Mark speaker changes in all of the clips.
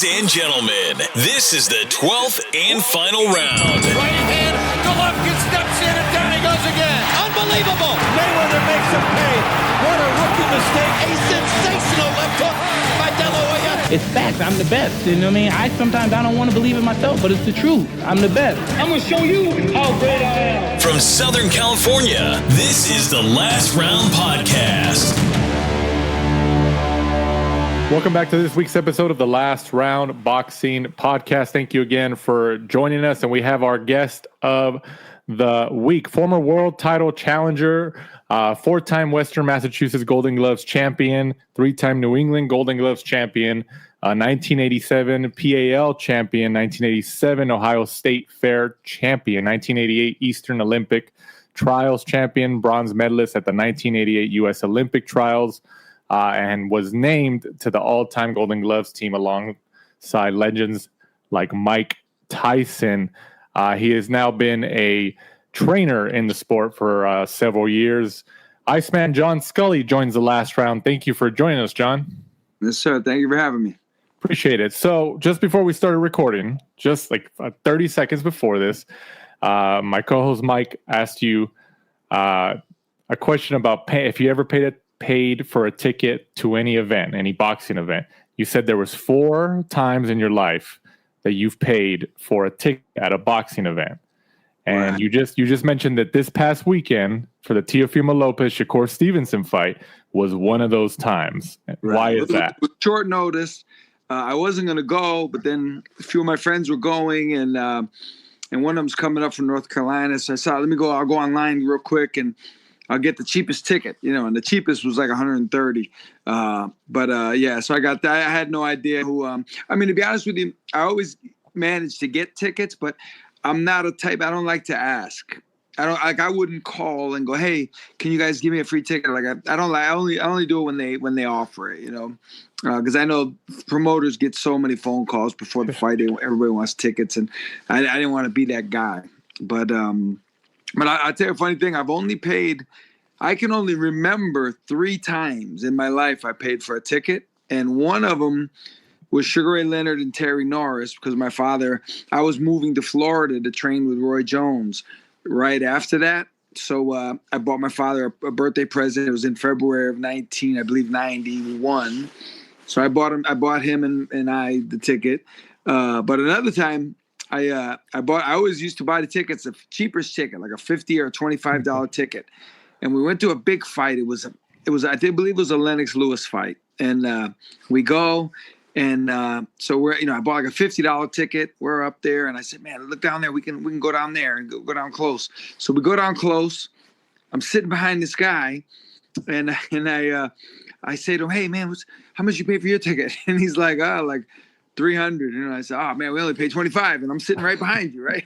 Speaker 1: Ladies and gentlemen, this is the 12th and final round.
Speaker 2: Right hand, Golovkin steps in and down he goes again. Unbelievable. Mayweather makes him pay. What a rookie mistake. A sensational left hook by De La Hoya.
Speaker 3: It's facts. I'm the best. You know what I mean? Sometimes I don't want to believe it myself, but it's the truth. I'm the best. I'm going to show you how great I am.
Speaker 1: From Southern California, this is the Last Round Podcast.
Speaker 4: Welcome back to this week's episode of the Last Round Boxing Podcast. Thank you again for joining us. And we have our guest of the week, former world title challenger, four-time Western Massachusetts Golden Gloves champion, three-time New England Golden Gloves champion, 1987 PAL champion, 1987 Ohio State Fair champion, 1988 Eastern Olympic Trials champion, bronze medalist at the 1988 U.S. Olympic Trials, and was named to the all-time Golden Gloves team alongside legends like Mike Tyson. He has now been a trainer in the sport for several years. Iceman John Scully joins the Last Round. Thank you for joining us, John.
Speaker 5: Yes, sir. Thank you for having me.
Speaker 4: Appreciate it. So just before we started recording, just like 30 seconds before this, my co-host Mike asked you a question about if you ever paid for a ticket to any event, any boxing event. You said there was 4 times in your life that you've paid for a ticket at a boxing event. And you just mentioned that this past weekend for the Teofimo Lopez Shakur Stevenson fight was one of those times. Right. Why is that?
Speaker 5: With short notice, I wasn't going to go, but then a few of my friends were going, and one of them's coming up from North Carolina. So I said, I'll go online real quick and I'll get the cheapest ticket, and the cheapest was like 130. So I got that. I had no idea who, to be honest with you, I always manage to get tickets, but I'm not a type, I don't like to ask. I wouldn't call and go, hey, can you guys give me a free ticket? I only do it when they offer it, because I know promoters get so many phone calls before the fight. Everybody wants tickets, and I didn't want to be that guy. But I'll tell you a funny thing. I can only remember 3 times in my life I paid for a ticket. And one of them was Sugar Ray Leonard and Terry Norris, because I was moving to Florida to train with Roy Jones right after that. So I bought my father a birthday present. It was in February of 91. So I bought him and I the ticket. But another time, I always used to buy the tickets, the cheapest ticket, like a $50 or $25 ticket. And we went to a big fight. It was I believe it was a Lennox Lewis fight. And we go, and so we're, I bought like a $50 ticket. We're up there, and I said, man, look down there. We can go down there and go down close. So we go down close. I'm sitting behind this guy, and I say to him, hey man, how much you pay for your ticket? And he's like, like 300. And I said, oh man, we only paid 25, and I'm sitting right behind you, right?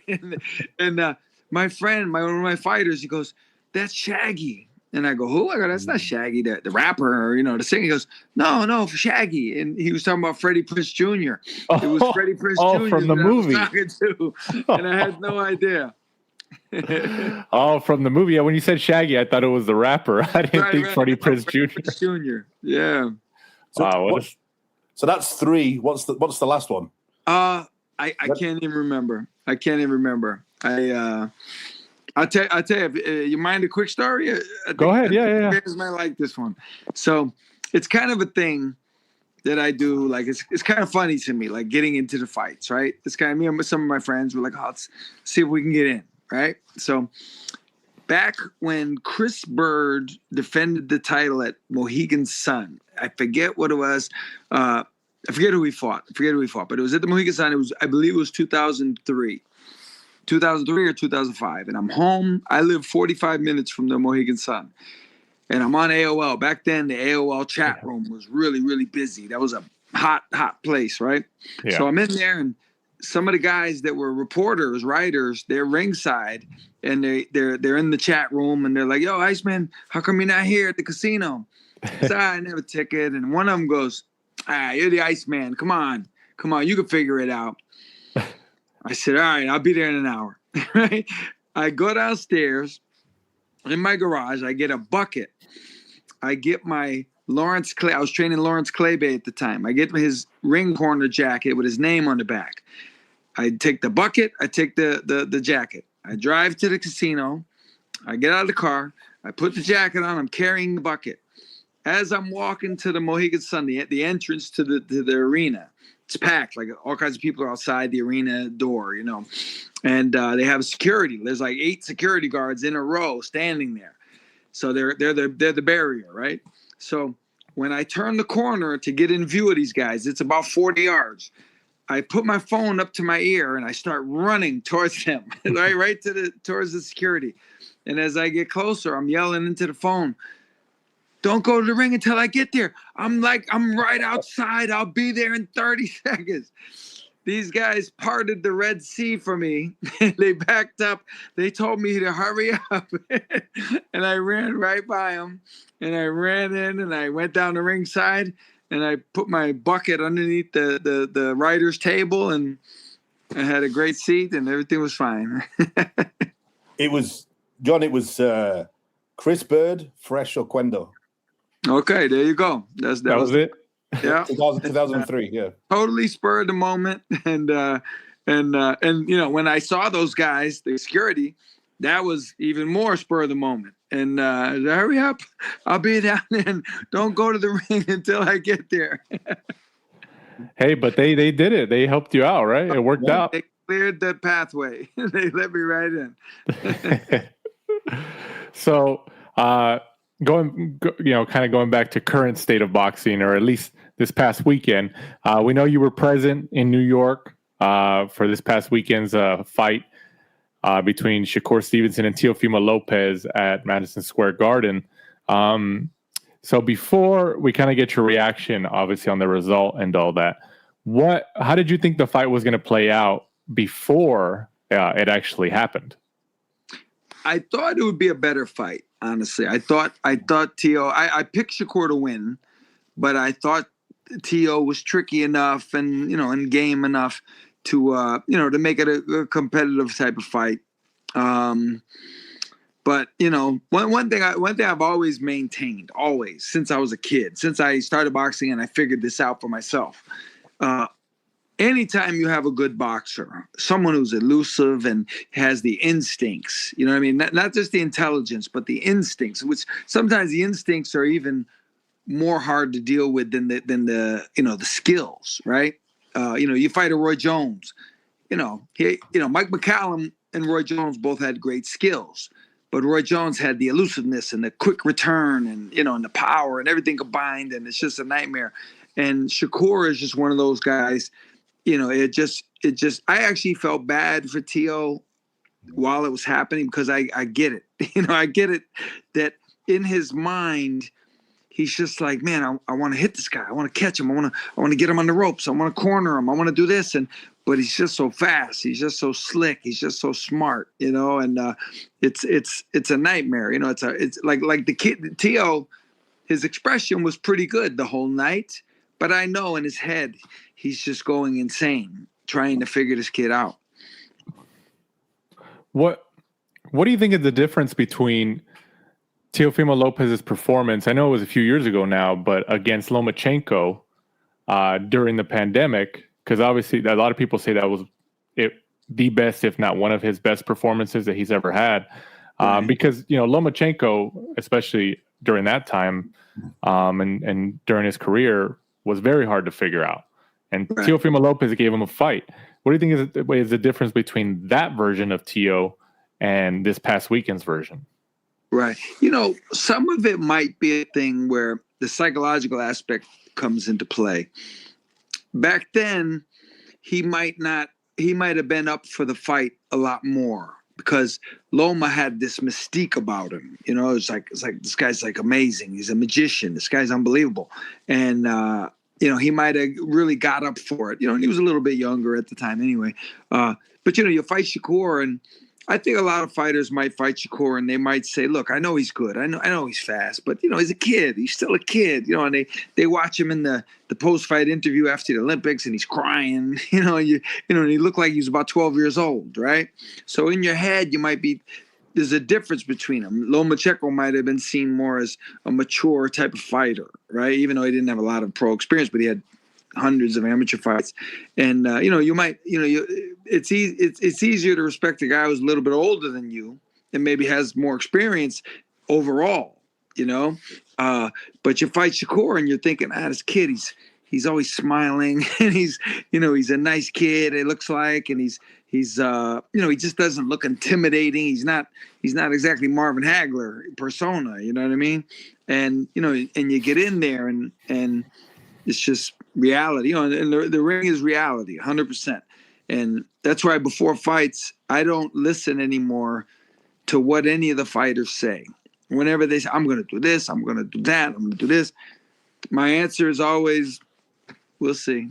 Speaker 5: and my friend, one of my fighters, he goes, that's Shaggy. And I go, who? I go, that's not Shaggy, the rapper, or the singer. He goes, no, for Shaggy. And he was talking about Freddie Prinze Jr. It was Freddie Prinze Jr.
Speaker 4: from the movie.
Speaker 5: I was talking to, and I had no idea.
Speaker 4: From the movie. Yeah, when you said Shaggy, I thought it was the rapper. I didn't think Freddie Prinze Jr.
Speaker 5: Yeah.
Speaker 6: So that's 3. What's the last one?
Speaker 5: I can't even remember. I'll tell you, you mind a quick story?
Speaker 4: Go ahead. Yeah.
Speaker 5: Fans might like this one. So it's kind of a thing that I do. Like it's kind of funny to me, like getting into the fights, right? It's kind of me and some of my friends were like, let's see if we can get in, right? So back when Chris Bird defended the title at Mohegan Sun, I forget what it was. I forget who he fought, but it was at the Mohegan Sun. I believe it was 2003 or 2005. And I'm home. I live 45 minutes from the Mohegan Sun. And I'm on AOL. Back then, the AOL chat room was really, really busy. That was a hot place, right? Yeah. So I'm in there, and some of the guys that were reporters, writers, they're ringside, and they're in the chat room, and they're like, yo, Iceman, how come you're not here at the casino? I said, I didn't have a ticket. And one of them goes, you're the Iceman. Come on, you can figure it out. I said, all right, I'll be there in an hour. Right? I go downstairs in my garage. I get a bucket. I get my Lawrence Clay. I was training Lawrence Claybay at the time. I get his ring corner jacket with his name on the back. I take the bucket. I take the jacket. I drive to the casino. I get out of the car. I put the jacket on. I'm carrying the bucket. As I'm walking to the Mohegan Sun, the entrance to the arena, it's packed. Like all kinds of people are outside the arena door, and they have security. There's like 8 security guards in a row standing there. So they're the barrier, right? So when I turn the corner to get in view of these guys, it's about 40 yards. I put my phone up to my ear and I start running towards them, right towards the security. And as I get closer, I'm yelling into the phone, "Don't go to the ring until I get there. I'm right outside. I'll be there in 30 seconds. These guys parted the Red Sea for me. They backed up. They told me to hurry up. And I ran right by them. And I ran in and I went down the ringside and I put my bucket underneath the writer's table and I had a great seat and everything was fine.
Speaker 6: It was Chris Bird, Fresh or Quendo. Okay,
Speaker 5: there you go. That
Speaker 4: was it.
Speaker 5: Yeah,
Speaker 6: 2003. Yeah,
Speaker 5: totally spur of the moment, and when I saw those guys, the security, that was even more spur of the moment. And hurry up, I'll be down there. Don't go to the ring until I get there.
Speaker 4: Hey, but they did it. They helped you out, right? It worked out.
Speaker 5: They cleared the pathway. They let me right in.
Speaker 4: So, going back to current state of boxing, or at least this past weekend, we know you were present in New York for this past weekend's fight between Shakur Stevenson and Teofimo Lopez at Madison Square Garden. So before we kind of get your reaction, obviously, on the result and all that, how did you think the fight was going to play out before it actually happened?
Speaker 5: I thought it would be a better fight, honestly. I thought Teo. I picked Shakur to win, but I thought Teo was tricky enough and and game enough to to make it a competitive type of fight. But one thing I've always maintained, always since I was a kid, since I started boxing and I figured this out for myself. Anytime you have a good boxer, someone who's elusive and has the instincts, you know what I mean? Not just the intelligence, but the instincts, which sometimes the instincts are even more hard to deal with than the skills, right? You fight a Roy Jones, Mike McCallum and Roy Jones both had great skills, but Roy Jones had the elusiveness and the quick return and, and the power and everything combined. And it's just a nightmare. And Shakur is just one of those guys. I actually felt bad for Teo while it was happening because I get it. I get it that in his mind, he's just like, man, I want to hit this guy. I want to catch him. I want to get him on the ropes. I want to corner him. I want to do this. But he's just so fast. He's just so slick. He's just so smart, and it's a nightmare. It's like the kid, Teo, his expression was pretty good the whole night. But I know in his head, he's just going insane, trying to figure this kid out.
Speaker 4: What do you think is the difference between Teofimo Lopez's performance? I know it was a few years ago now, but against Lomachenko during the pandemic, because obviously a lot of people say that was the best, if not one of his best performances that he's ever had. Because Lomachenko, especially during that time and during his career, was very hard to figure out. And right. Teofimo Lopez gave him a fight. What do you think is the difference between that version of Teo and this past weekend's version?
Speaker 5: Right. Some of it might be a thing where the psychological aspect comes into play. Back then, he might have been up for the fight a lot more because Loma had this mystique about him. It's like this guy's like amazing. He's a magician. This guy's unbelievable. And he might have really got up for it. And he was a little bit younger at the time anyway. But you fight Shakur, and I think a lot of fighters might fight Shakur and they might say, look, I know he's good. I know he's fast, but he's a kid. He's still a kid, and they watch him in the post-fight interview after the Olympics and he's crying, and he looked like he was about 12 years old, right? So in your head, you might be there's a difference between them. Lomachenko might have been seen more as a mature type of fighter, right? Even though he didn't have a lot of pro experience, but he had hundreds of amateur fights. And it's easier to respect a guy who's a little bit older than you and maybe has more experience overall, but you fight Shakur and you're thinking, this kid, he's always smiling and he's a nice kid, it looks like, and he's he just doesn't look intimidating. He's not exactly Marvin Hagler persona, you know what I mean? And and you get in there and it's just reality, and the ring is reality 100%. And that's why before fights, I don't listen anymore to what any of the fighters say. Whenever they say, I'm going to do this, I'm going to do that, I'm going to do this, my answer is always, we'll see.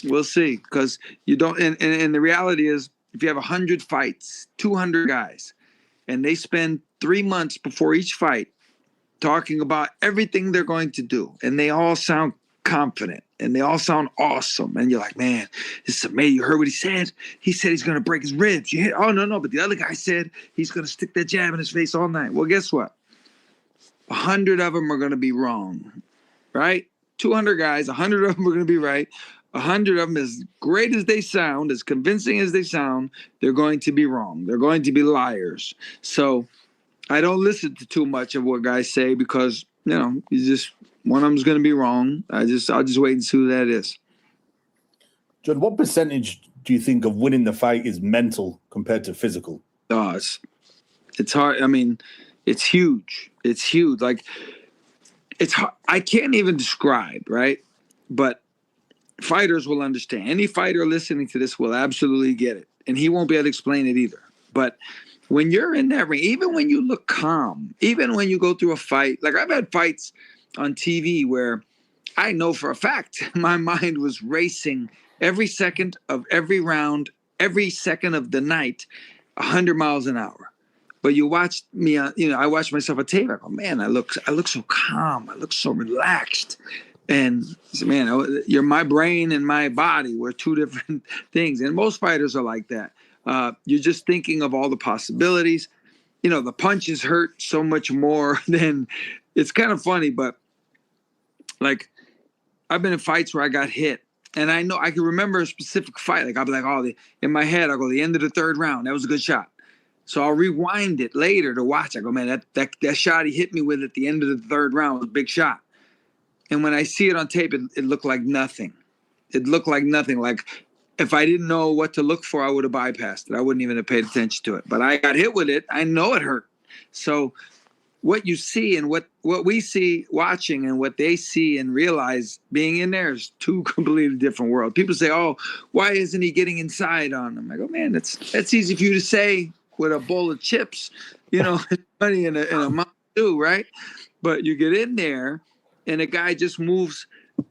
Speaker 5: We'll see. Because you don't, and the reality is, if you have 100 fights, 200 guys, and they spend 3 months before each fight talking about everything they're going to do, and they all sound confident, and they all sound awesome, and you're like, man, this is amazing. You heard what he said? He said he's going to break his ribs. You hit? Oh, no, but the other guy said he's going to stick that jab in his face all night. Well, guess what? 100 of them are going to be wrong, right? 200 guys, 100 of them are going to be right. 100 of them, as great as they sound, as convincing as they sound, they're going to be wrong. They're going to be liars. So I don't listen to too much of what guys say because, you just, one of them's going to be wrong. I'll just wait and see who that is.
Speaker 6: John, what percentage do you think of winning the fight is mental compared to physical?
Speaker 5: Oh, it's hard. I mean, it's huge. It's huge. Like, it's hard. I can't even describe, right? But fighters will understand. Any fighter listening to this will absolutely get it. And he won't be able to explain it either. But when you're in that ring, even when you look calm, even when you go through a fight, like I've had fights on TV where I know for a fact my mind was racing every second of every round, every second of the night, 100 miles an hour. But you watch me, I watch myself on tape. I go, man, I look so calm. I look so relaxed. And man, my brain and my body were two different things. And most fighters are like that. You're just thinking of all the possibilities. The punches hurt so much more than, it's kind of funny, but like I've been in fights where I got hit. And I know I can remember a specific fight. Like I'll be like, in my head, I'll go, the end of the third round, that was a good shot. So I'll rewind it later to watch. I go, man, that shot he hit me with at the end of the third round was a big shot. And when I see it on tape, it looked like nothing. It looked like nothing. Like if I didn't know what to look for, I would have bypassed it. I wouldn't even have paid attention to it. But I got hit with it. I know it hurt. So what you see and what we see watching and what they see and realize being in there is two completely different worlds. People say, oh, why isn't he getting inside on them? I go, man, that's easy for you to say with a bowl of chips, money in a Mountain Dew, right? But you get in there and a guy just moves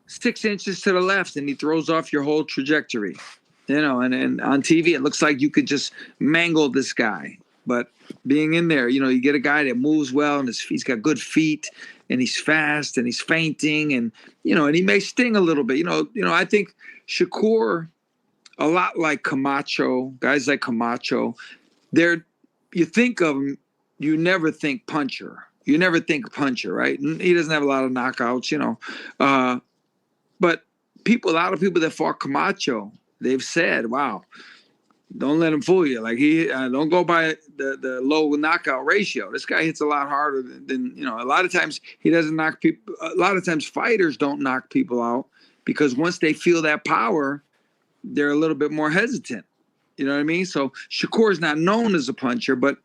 Speaker 5: 6 inches to the left and he throws off your whole trajectory, and on TV, it looks like you could just mangle this guy. But being in there, you get a guy that moves well and he's got good feet and he's fast and he's feinting and he may sting a little bit. I think Shakur, a lot like Camacho, guys like Camacho, you think of him, you never think puncher. You never think puncher, right? He doesn't have a lot of knockouts, but a lot of people that fought Camacho, they've said, wow, don't let him fool you. Like don't go by the low knockout ratio. This guy hits a lot harder than a lot of times he doesn't knock people. A lot of times fighters don't knock people out because once they feel that power, they're a little bit more hesitant. You know what I mean? So Shakur's not known as a puncher, but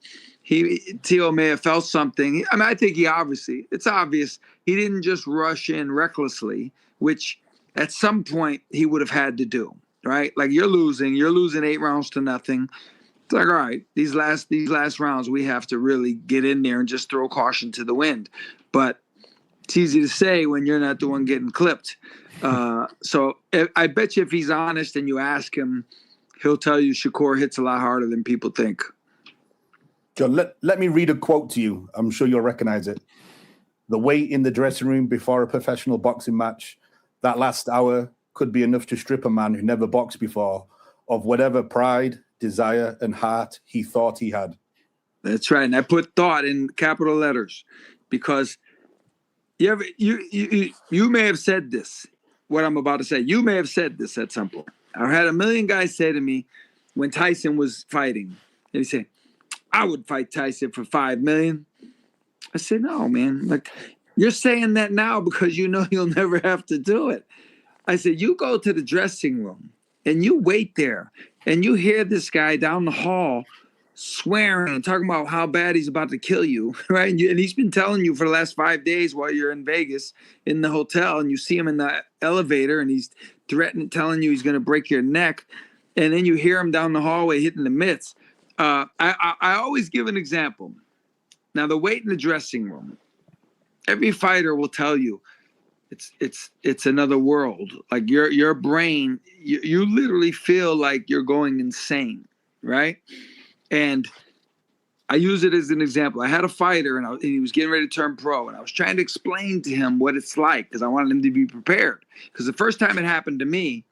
Speaker 5: Teo may have felt something. I mean, I think it's obvious he didn't just rush in recklessly, which at some point he would have had to do, right? Like you're losing 8 rounds to nothing. It's like, all right, these last rounds, we have to really get in there and just throw caution to the wind. But it's easy to say when you're not the one getting clipped. So I bet you if he's honest and you ask him, he'll tell you Shakur hits a lot harder than people think.
Speaker 6: John, let me read a quote to you. I'm sure you'll recognize it. The wait in the dressing room before a professional boxing match, that last hour could be enough to strip a man who never boxed before of whatever pride, desire, and heart he thought he had.
Speaker 5: That's right. And I put thought in capital letters because you may have said this, what I'm about to say. You may have said this at some point. I had a million guys say to me when Tyson was fighting, they say, I would fight Tyson for $5 million. I said, no, man. Like, you're saying that now because you know you'll never have to do it. I said, you go to the dressing room and you wait there and you hear this guy down the hall swearing and talking about how bad he's about to kill you, right? And he's been telling you for the last 5 days while you're in Vegas in the hotel, and you see him in the elevator and he's telling you he's going to break your neck. And then you hear him down the hallway hitting the mitts. I always give an example. Now, the weight in the dressing room, every fighter will tell you it's another world. Like your brain, you literally feel like you're going insane, right? And I use it as an example. I had a fighter, and he was getting ready to turn pro, and I was trying to explain to him what it's like because I wanted him to be prepared. Because the first time it happened to me,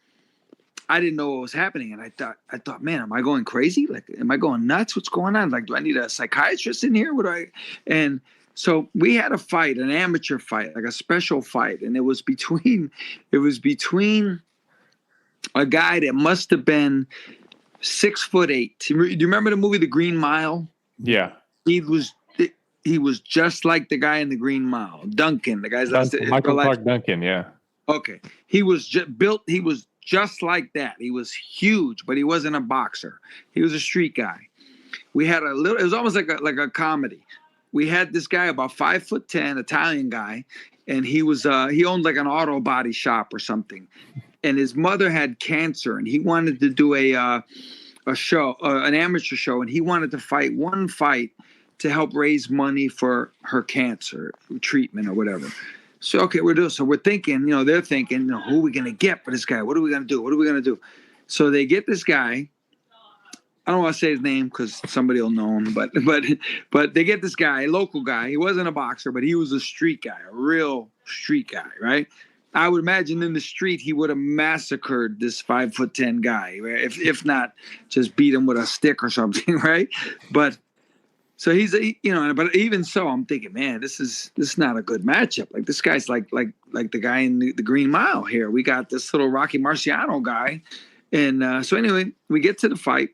Speaker 5: I didn't know what was happening, and I thought, man, am I going crazy? Like, am I going nuts? What's going on? Like, do I need a psychiatrist in here? And so we had a fight, an amateur fight, like a special fight, and it was between a guy that must have been 6'8". Do you remember the movie The Green Mile?
Speaker 4: Yeah.
Speaker 5: He was just like the guy in The Green Mile, Duncan. The guy's
Speaker 4: Michael Clark Duncan. Yeah. Okay.
Speaker 5: He was built. He was just like that. He was huge, but he wasn't a boxer. He was a street guy. We had it was almost like a comedy. We had this guy about 5'10", Italian guy, and he owned like an auto body shop or something. And his mother had cancer, and he wanted to do a show, an amateur show, and he wanted to fight one fight to help raise money for her cancer treatment or whatever. So, okay, so we're thinking, they're thinking, who are we going to get for this guy? What are we going to do? What are we going to do? So they get this guy. I don't want to say his name because somebody will know him, but they get this guy, a local guy. He wasn't a boxer, but he was a street guy, a real street guy, right? I would imagine in the street he would have massacred this 5'10" guy, right? If not just beat him with a stick or something, right? But so he's but even so, I'm thinking, man, this is not a good matchup. Like this guy's like the guy in the Green Mile here. We got this little Rocky Marciano guy, and so anyway, we get to the fight.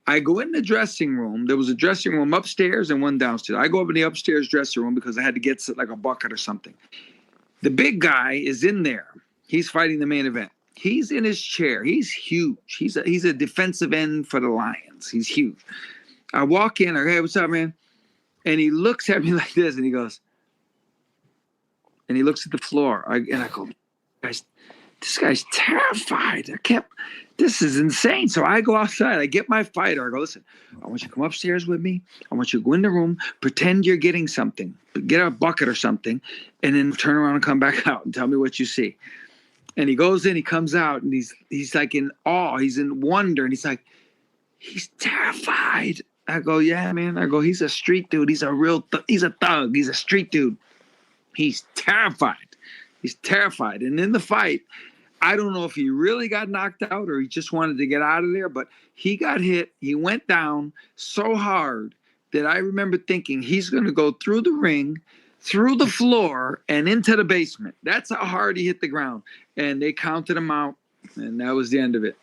Speaker 5: I go in the dressing room. There was a dressing room upstairs and one downstairs. I go up in the upstairs dressing room because I had to get like a bucket or something. The big guy is in there. He's fighting the main event. He's in his chair. He's huge. He's a defensive end for the Lions. He's huge. I walk in. I go, hey, what's up, man? And he looks at me like this, and he goes, and he looks at the floor. I go, guys, this guy's terrified. This is insane. So I go outside. I get my fighter. I go, listen, I want you to come upstairs with me. I want you to go in the room, pretend you're getting something, get a bucket or something, and then turn around and come back out and tell me what you see. And he goes in, he comes out, and he's like in awe. He's in wonder, and he's like, he's terrified. I go, yeah, man. I go, he's a street dude. He's a real he's a thug. He's a street dude. He's terrified. He's terrified. And in the fight, I don't know if he really got knocked out or he just wanted to get out of there, but he got hit. He went down so hard that I remember thinking he's going to go through the ring, through the floor, and into the basement. That's how hard he hit the ground. And they counted him out, and that was the end of it.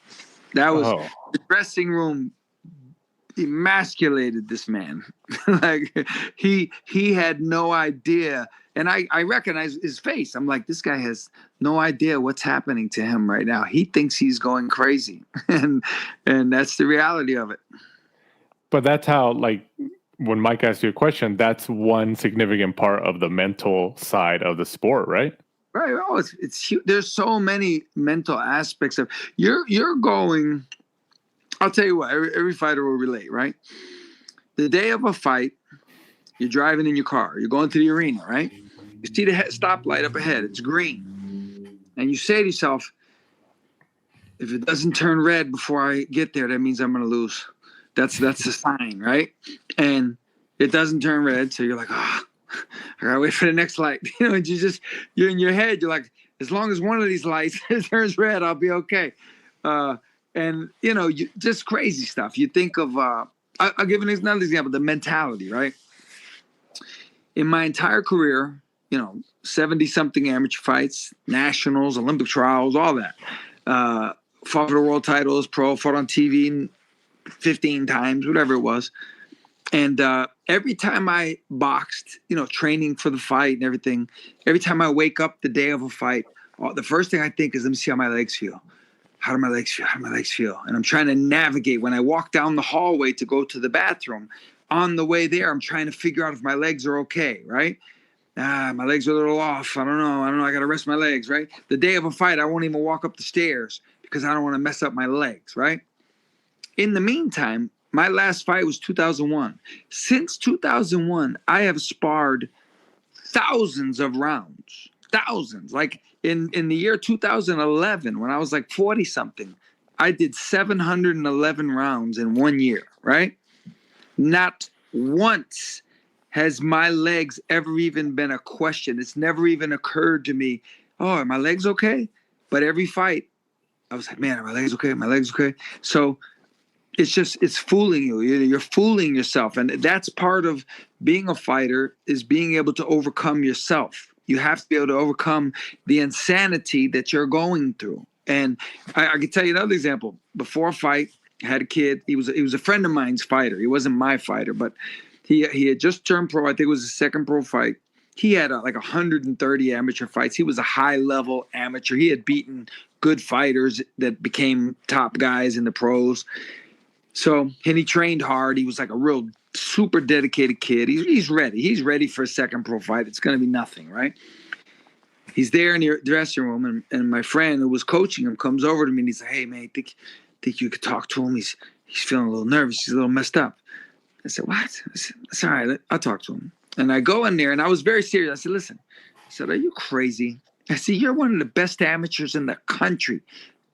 Speaker 5: That was the dressing room emasculated this man. Like he had no idea. And I recognize his face. I'm like, this guy has no idea what's happening to him right now. He thinks he's going crazy. And that's the reality of it.
Speaker 4: But that's how, like, when Mike asked you a question, that's one significant part of the mental side of the sport, right?
Speaker 5: Right. Oh, it's huge. There's so many mental aspects of you're going. I'll tell you what, every fighter will relate, right? The day of a fight, you're driving in your car. You're going to the arena, right? You see the stoplight up ahead. It's green. And you say to yourself, if it doesn't turn red before I get there, that means I'm going to lose. That's a sign, right? And it doesn't turn red, so you're like, I got to wait for the next light. And you're in your head. You're like, as long as one of these lights turns red, I'll be okay. And just crazy stuff. You think of I'll give another example, the mentality, right? In my entire career, 70-something amateur fights, nationals, Olympic trials, all that. Fought for the world titles, fought on TV 15 times, whatever it was. And every time I boxed, training for the fight and everything, every time I wake up the day of a fight, the first thing I think is, let me see how my legs feel. How do my legs feel? How do my legs feel? And I'm trying to navigate. When I walk down the hallway to go to the bathroom, on the way there, I'm trying to figure out if my legs are okay, right? My legs are a little off. I don't know. I got to rest my legs, right? The day of a fight, I won't even walk up the stairs because I don't want to mess up my legs, right? In the meantime, my last fight was 2001. Since 2001, I have sparred thousands of rounds. Thousands. Like in the year 2011, when I was like 40-something, I did 711 rounds in 1 year, right? Not once has my legs ever even been a question. It's never even occurred to me, oh, are my legs okay? But every fight, I was like, man, are my legs okay? My legs okay? So it's fooling you. You're fooling yourself. And that's part of being a fighter, is being able to overcome yourself. You have to be able to overcome the insanity that you're going through. And I can tell you another example. Before a fight, I had a kid. He was a friend of mine's fighter. He wasn't my fighter, but he had just turned pro. I think it was his second pro fight. He had like 130 amateur fights. He was a high-level amateur. He had beaten good fighters that became top guys in the pros. So, and he trained hard. He was like a real super dedicated kid. He's ready. He's ready for a second pro fight. It's going to be nothing, right? He's there in the dressing room, and my friend who was coaching him comes over to me and he's like, hey, man, think you could talk to him? He's feeling a little nervous. He's a little messed up. I said, what? I said, that's all right. I'll talk to him. And I go in there, and I was very serious. I said, listen. I said, are you crazy? I said, you're one of the best amateurs in the country.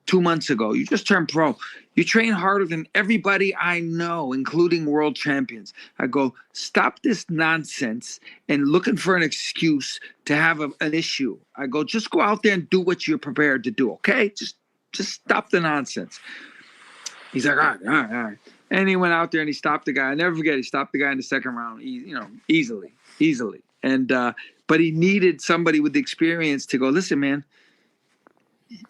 Speaker 5: 2 months ago, you just turned pro. You train harder than everybody I know, including world champions. I go, stop this nonsense and looking for an excuse to have an issue. I go, just go out there and do what you're prepared to do, okay? Just stop the nonsense. He's like, all right. And he went out there and he stopped the guy. I never forget, he stopped the guy in the second round, easily. And but he needed somebody with the experience to go, listen, man,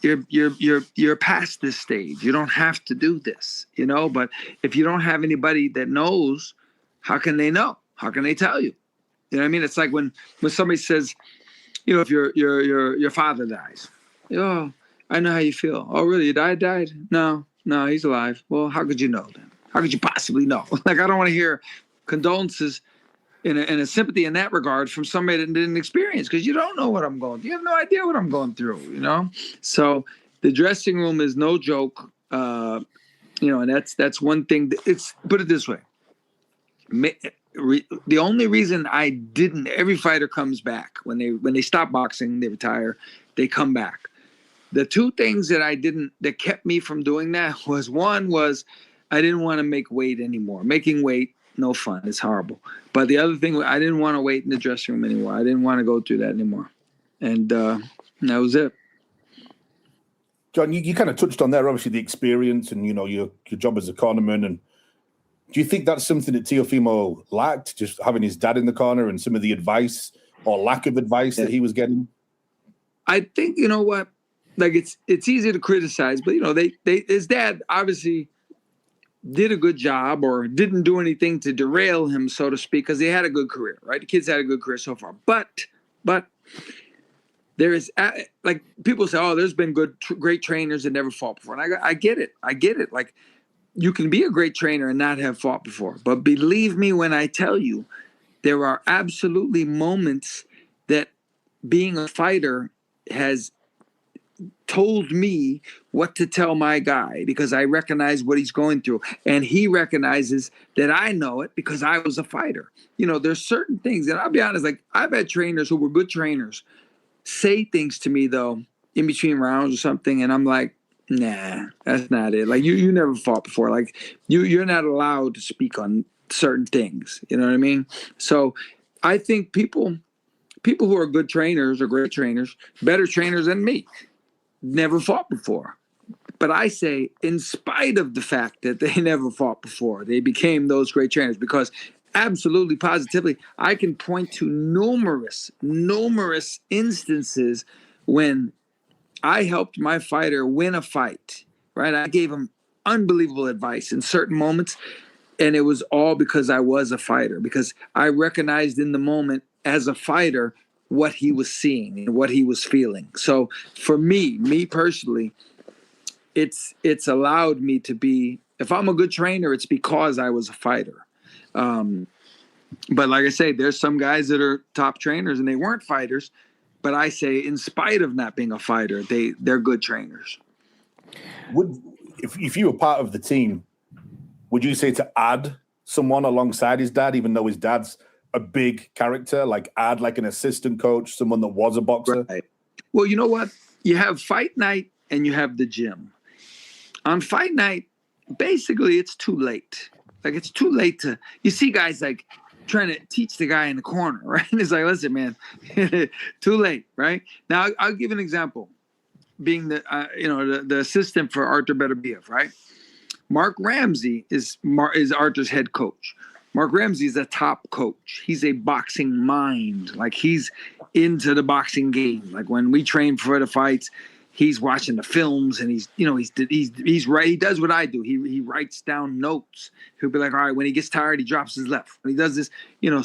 Speaker 5: you're past this stage. You don't have to do this, but if you don't have anybody that knows, how can they know? How can they tell you? You know what I mean? It's like when somebody says, if your father dies, oh, I know how you feel. Oh, really? Your dad died? No, he's alive. Well, how could you know then? How could you possibly know? Like, I don't want to hear condolences in a sympathy in that regard from somebody that didn't experience, because you don't know what I'm going through. You have no idea what I'm going through, So the dressing room is no joke, and that's one thing. It's, put it this way, the only reason every fighter comes back when they stop boxing, they retire, they come back. The two things that kept me from doing that was, one was I didn't want to make weight anymore. Making weight, no fun. It's horrible. But the other thing, I didn't want to wait in the dressing room anymore. I didn't want to go through that anymore. And that was it.
Speaker 6: John, you kind of touched on there, obviously, the experience and, your job as a cornerman. And do you think that's something that Teofimo lacked, just having his dad in the corner and some of the advice or lack of advice that he was getting?
Speaker 5: I think, you know what, like it's easy to criticize, but, his dad obviously did a good job or didn't do anything to derail him, so to speak, because he had a good career, right? The kid's had a good career so far. But there is, like, people say, oh, there's been great trainers that never fought before. And I get it. Like, you can be a great trainer and not have fought before. But believe me when I tell you, there are absolutely moments that being a fighter has told me what to tell my guy, because I recognize what he's going through, and he recognizes that I know it because I was a fighter. There's certain things, and I'll be honest, like, I've had trainers who were good trainers say things to me though in between rounds or something, and I'm like, nah, that's not it. Like, you never fought before. Like, you're not allowed to speak on certain things. You know what I mean? So I think people who are good trainers or great trainers, better trainers than me, never fought before. But I say, in spite of the fact that they never fought before, they became those great trainers because absolutely, positively, I can point to numerous instances when I helped my fighter win a fight, right? I gave him unbelievable advice in certain moments, and it was all because I was a fighter, because I recognized in the moment as a fighter what he was seeing and what he was feeling. So for me personally, it's allowed me to be, if I'm a good trainer, it's because I was a fighter. But like I say, there's some guys that are top trainers and they weren't fighters, but I say in spite of not being a fighter, they're good trainers.
Speaker 6: If you were part of the team, would you say to add someone alongside his dad, even though his dad's a big character, like add like an assistant coach, someone that was a boxer?
Speaker 5: Right. Well, you know what? You have fight night and you have the gym. On fight night, basically it's too late. Like it's too late to, you see guys like trying to teach the guy in the corner, right? And it's like, listen, man, too late, right? Now I'll give an example. Being the assistant for Artur Beterbiev, right? Mark Ramsey is Artur's head coach. Mark Ramsey is a top coach. He's a boxing mind. Like he's into the boxing game. Like when we train for the fights, he's watching the films and he's right. He does what I do. He writes down notes. He'll be like, all right, when he gets tired, he drops his left. When he does this,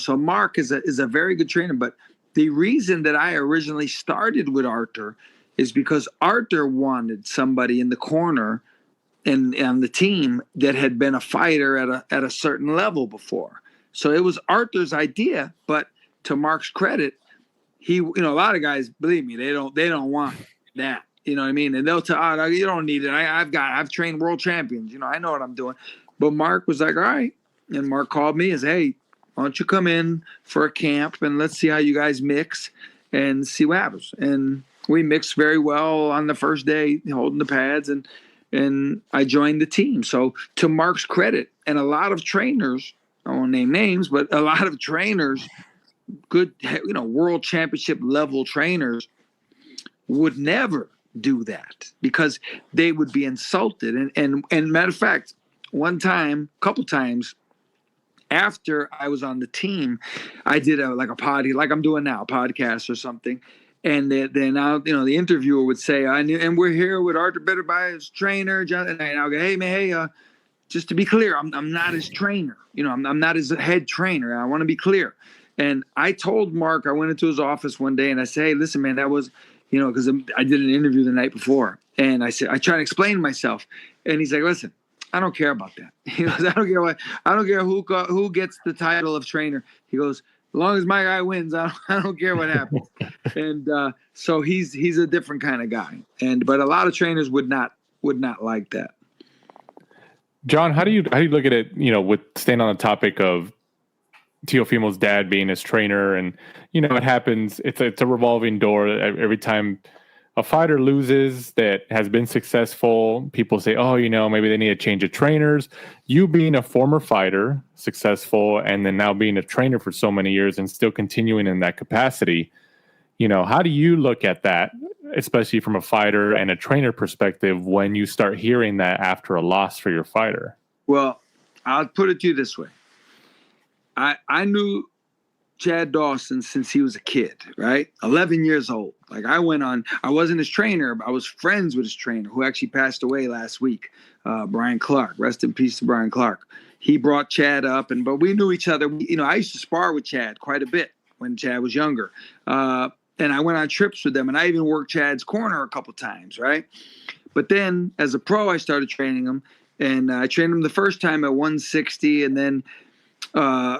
Speaker 5: so Mark is a very good trainer. But the reason that I originally started with Artur is because Artur wanted somebody in the corner and on the team that had been a fighter at a certain level before. So it was Artur's idea, but to Mark's credit, he, a lot of guys, believe me, they don't want that. You know what I mean? And they'll tell, oh, you don't need it. I've trained world champions. I know what I'm doing. But Mark was like, all right. And Mark called me and said, hey, why don't you come in for a camp and let's see how you guys mix and see what happens. And we mixed very well on the first day, holding the pads, and I joined the team. So to Mark's credit, and a lot of trainers, I won't name names, but a lot of trainers, good, world championship level trainers, would never do that because they would be insulted. And matter of fact, couple times after I was on the team, I did a party like I'm doing now, a podcast or something. And then now, the interviewer would say, and we're here with Artur Beterbiev's trainer, John. And I'll go, hey, just to be clear, I'm not his trainer. I'm not his head trainer. I want to be clear. And I told Mark, I went into his office one day and I said, hey, listen, man, that was, because I did an interview the night before. And I said, I try to explain myself. And he's like, listen, I don't care about that. He goes, I don't care who gets the title of trainer. He goes, as long as my guy wins, I don't care what happens. And so he's a different kind of guy. But a lot of trainers would not like that.
Speaker 4: John, how do you look at it? With staying on the topic of Teofimo's dad being his trainer, and it happens. It's a revolving door. Every time a fighter loses that has been successful, people say, oh, maybe they need a change of trainers. You being a former fighter, successful, and then now being a trainer for so many years and still continuing in that capacity, how do you look at that, especially from a fighter and a trainer perspective, when you start hearing that after a loss for your fighter? Well,
Speaker 5: I'll put it to you this way. I knew Chad Dawson since he was a kid, right? 11 years old. Like I wasn't his trainer, but I was friends with his trainer who actually passed away last week, Brian Clark. Rest in peace to Brian Clark. He brought Chad up, but we knew each other. I used to spar with Chad quite a bit when Chad was younger. And I went on trips with them, and I even worked Chad's corner a couple times, right? But then as a pro, I started training him, and I trained him the first time at 160, and then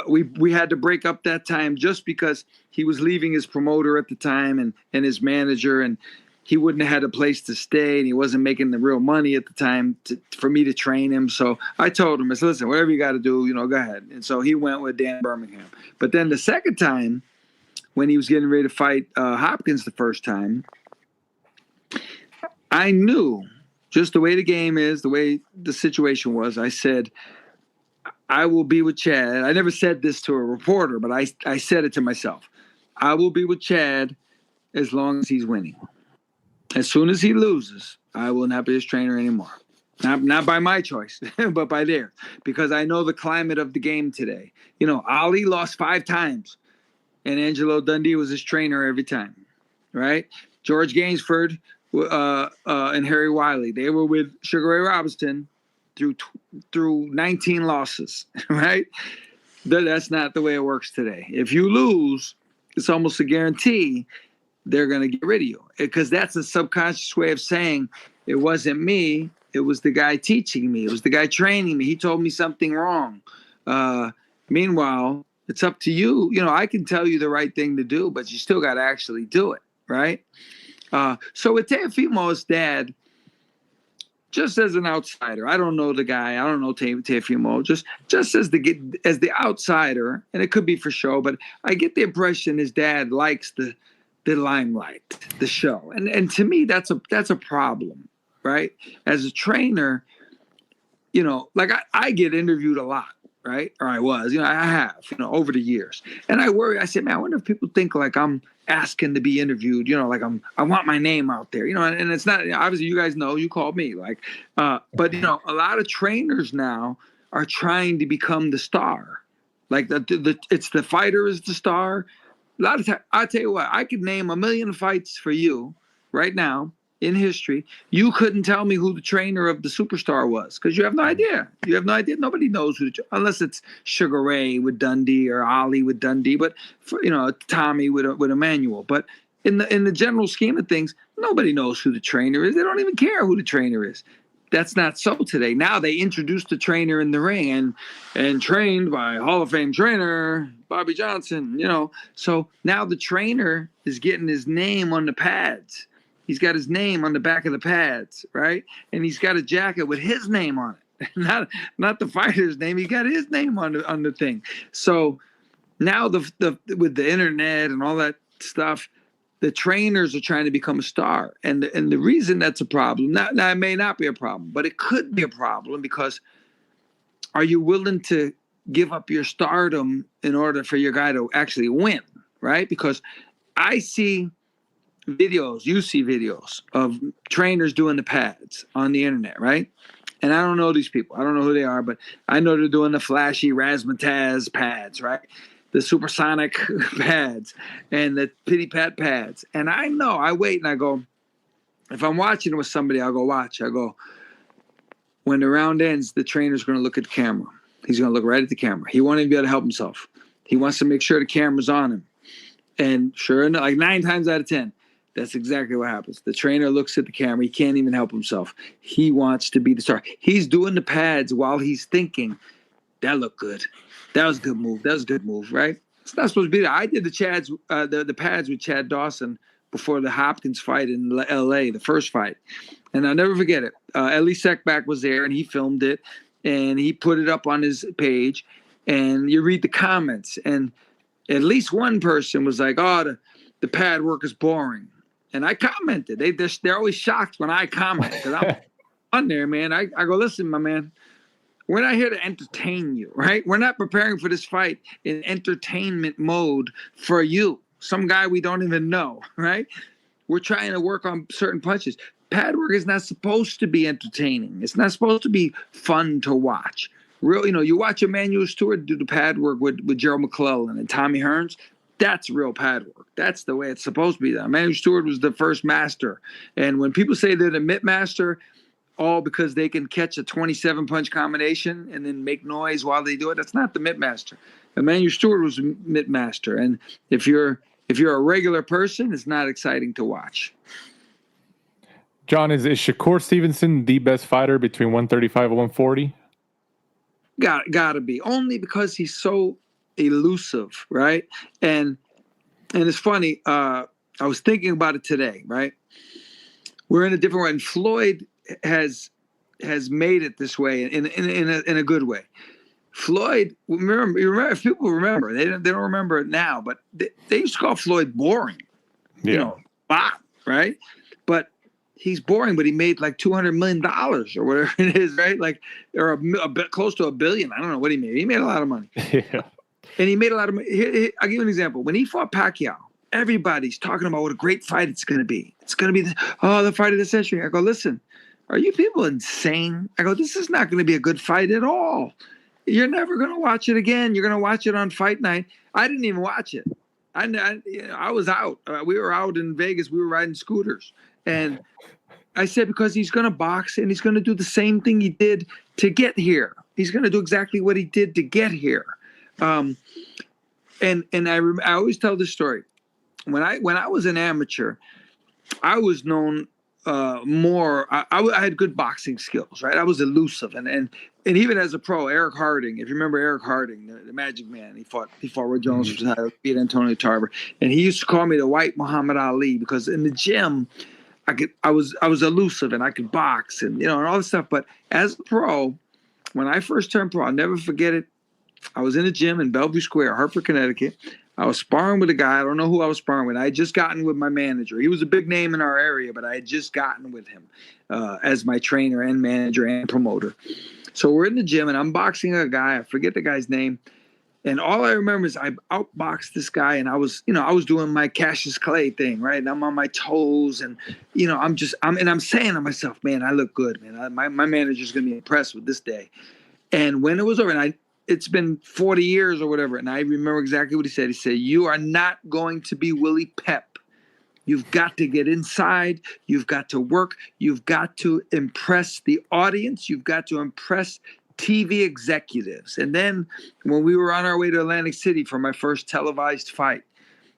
Speaker 5: we had to break up that time just because he was leaving his promoter at the time and his manager, and he wouldn't have had a place to stay, and he wasn't making the real money at the time for me to train him. So I told him, I said, listen, whatever you got to do, go ahead. And so he went with Dan Birmingham. But then the second time, when he was getting ready to fight Hopkins the first time, I knew just the way the game is, the way the situation was. I said, I will be with Chad. I never said this to a reporter, but I said it to myself. I will be with Chad as long as he's winning. As soon as he loses, I will not be his trainer anymore. Not by my choice, but by theirs, because I know the climate of the game today. You know, Ali lost 5 times, and Angelo Dundee was his trainer every time, right? George Gainsford and Harry Wiley, they were with Sugar Ray Robinson through 19 losses, right? That's not the way it works today. If you lose, it's almost a guarantee they're going to get rid of you, because that's a subconscious way of saying it wasn't me. It was the guy teaching me. It was the guy training me. He told me something wrong. Meanwhile, it's up to you. You know, I can tell you the right thing to do, but you still got to actually do it, right? So with Teofimo's dad, just as an outsider, I don't know the guy. I don't know Teofimo. Just as the outsider, and it could be for show, but I get the impression his dad likes the limelight, the show, and to me that's a problem, right? As a trainer, you know, like I get interviewed a lot, right? Or I was, you know, I have, you know, over the years, and I worry. I say, man, I wonder if people think like I'm asking to be interviewed, you know, like I want my name out there, you know, and it's not, obviously you guys know, you called me, like, but you know, a lot of trainers now are trying to become the star, like it's the fighter is the star. A lot of times, I tell you what, I could name 1 million fights for you right now in history. You couldn't tell me who the trainer of the superstar was, because you have no idea. You have no idea. Nobody knows unless it's Sugar Ray with Dundee or Ali with Dundee, but for, you know, Tommy with Emmanuel. But in the general scheme of things, nobody knows who the trainer is. They don't even care who the trainer is. That's not so today. Now they introduced the trainer in the ring and trained by Hall of Fame trainer Bobby Johnson, you know. So now the trainer is getting his name on the pads. He's got his name on the back of the pads, right? And he's got a jacket with his name on it. Not the fighter's name. He got his name on the thing. So now with the internet and all that stuff, the trainers are trying to become a star. And the reason that's a problem, now it may not be a problem, but it could be a problem, because are you willing to give up your stardom in order for your guy to actually win, right? Because I see videos, you see videos of trainers doing the pads on the internet, right? And I don't know these people. I don't know who they are, but I know they're doing the flashy razzmatazz pads, right? The supersonic pads and the pity pat pads. And I know, I wait and I go, if I'm watching with somebody, I'll go watch. I go, when the round ends, the trainer's going to look at the camera. He's going to look right at the camera. He won't even be able to help himself. He wants to make sure the camera's on him. And sure enough, like 9 times out of 10, that's exactly what happens. The trainer looks at the camera. He can't even help himself. He wants to be the star. He's doing the pads while he's thinking, that looked good. That was a good move. That was a good move, right? It's not supposed to be that. I did the pads with Chad Dawson before the Hopkins fight in L.A., the first fight. And I'll never forget it. Elie Seckbach was there, and he filmed it, and he put it up on his page. And you read the comments, and at least one person was like, oh, the pad work is boring. And I commented. They're always shocked when I comment, because I'm on there, man. I go, listen, my man. We're not here to entertain you, right? We're not preparing for this fight in entertainment mode for you, some guy we don't even know, right? We're trying to work on certain punches. Pad work is not supposed to be entertaining. It's not supposed to be fun to watch. You know, you watch Emmanuel Stewart do the pad work with Gerald McClellan and Tommy Hearns. That's real pad work. That's the way it's supposed to be done. Emmanuel Stewart was the first master. And when people say they're the mitt master, all because they can catch a 27-punch combination and then make noise while they do it, that's not the mitt master. Emmanuel Stewart was a mitt master. And if you're a regular person, it's not exciting to watch.
Speaker 4: John, is Shakur Stevenson the best fighter between 135 and 140?
Speaker 5: Gotta be. Only because he's so elusive, right? And it's funny, I was thinking about it today, right? We're in a different way. And Floyd has made it this way in a good way. Floyd, remember, if people remember, they don't remember it now, but they used to call Floyd boring.
Speaker 4: Yeah.
Speaker 5: You know, right? But he's boring, but he made like $200 million or whatever it is, right? Like, or a bit close to $1 billion. I don't know what he made. He made a lot of money.
Speaker 4: Yeah.
Speaker 5: And he made a lot of money. I'll give you an example. When he fought Pacquiao, everybody's talking about what a great fight it's going to be. It's going to be the fight of the century. I go, listen, are you people insane? I go, this is not going to be a good fight at all. You're never going to watch it again. You're going to watch it on fight night. I didn't even watch it. I was out. We were out in Vegas. We were riding scooters. And I said, because he's going to box and he's going to do the same thing he did to get here. He's going to do exactly what he did to get here. And I always tell this story. When I was an amateur, I was known more. I had good boxing skills, right? I was elusive, and even as a pro, Eric Harding. If you remember Eric Harding, the Magic Man, he fought Roy Jones, beat Antonio Tarver, and he used to call me the White Muhammad Ali because in the gym, I was elusive and I could box and and all this stuff. But as a pro, when I first turned pro, I'll never forget it. I was in the gym in Bellevue Square, Hartford, Connecticut. I was sparring with a guy. I don't know who I was sparring with. I had just gotten with my manager. He was a big name in our area, but I had just gotten with him as my trainer and manager and promoter. So we're in the gym, and I'm boxing a guy. I forget the guy's name. And all I remember is I outboxed this guy, and I was doing my Cassius Clay thing, right? And I'm on my toes, and I'm saying to myself, man, I look good, man. My manager's gonna be impressed with this day. And when it was over, and it's been 40 years or whatever, and I remember exactly what he said. He said, "You are not going to be Willie Pep. You've got to get inside. You've got to work. You've got to impress the audience. You've got to impress TV executives." And then when we were on our way to Atlantic City for my first televised fight,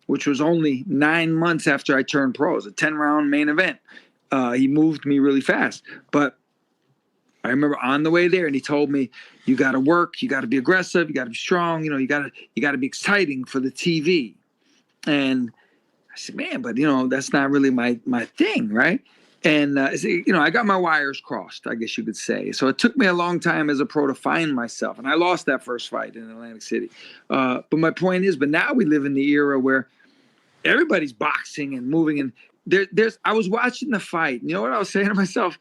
Speaker 5: which was only 9 months after I turned pro, it was a 10-round main event. He moved me really fast. But I remember on the way there, and he told me, "You got to work. You got to be aggressive. You got to be strong. You got to be exciting for the TV." And I said, "Man, but that's not really my thing, right?" And I got my wires crossed, I guess you could say. So it took me a long time as a pro to find myself, and I lost that first fight in Atlantic City. But my point is, but now we live in the era where everybody's boxing and moving, and I was watching the fight. And you know what I was saying to myself?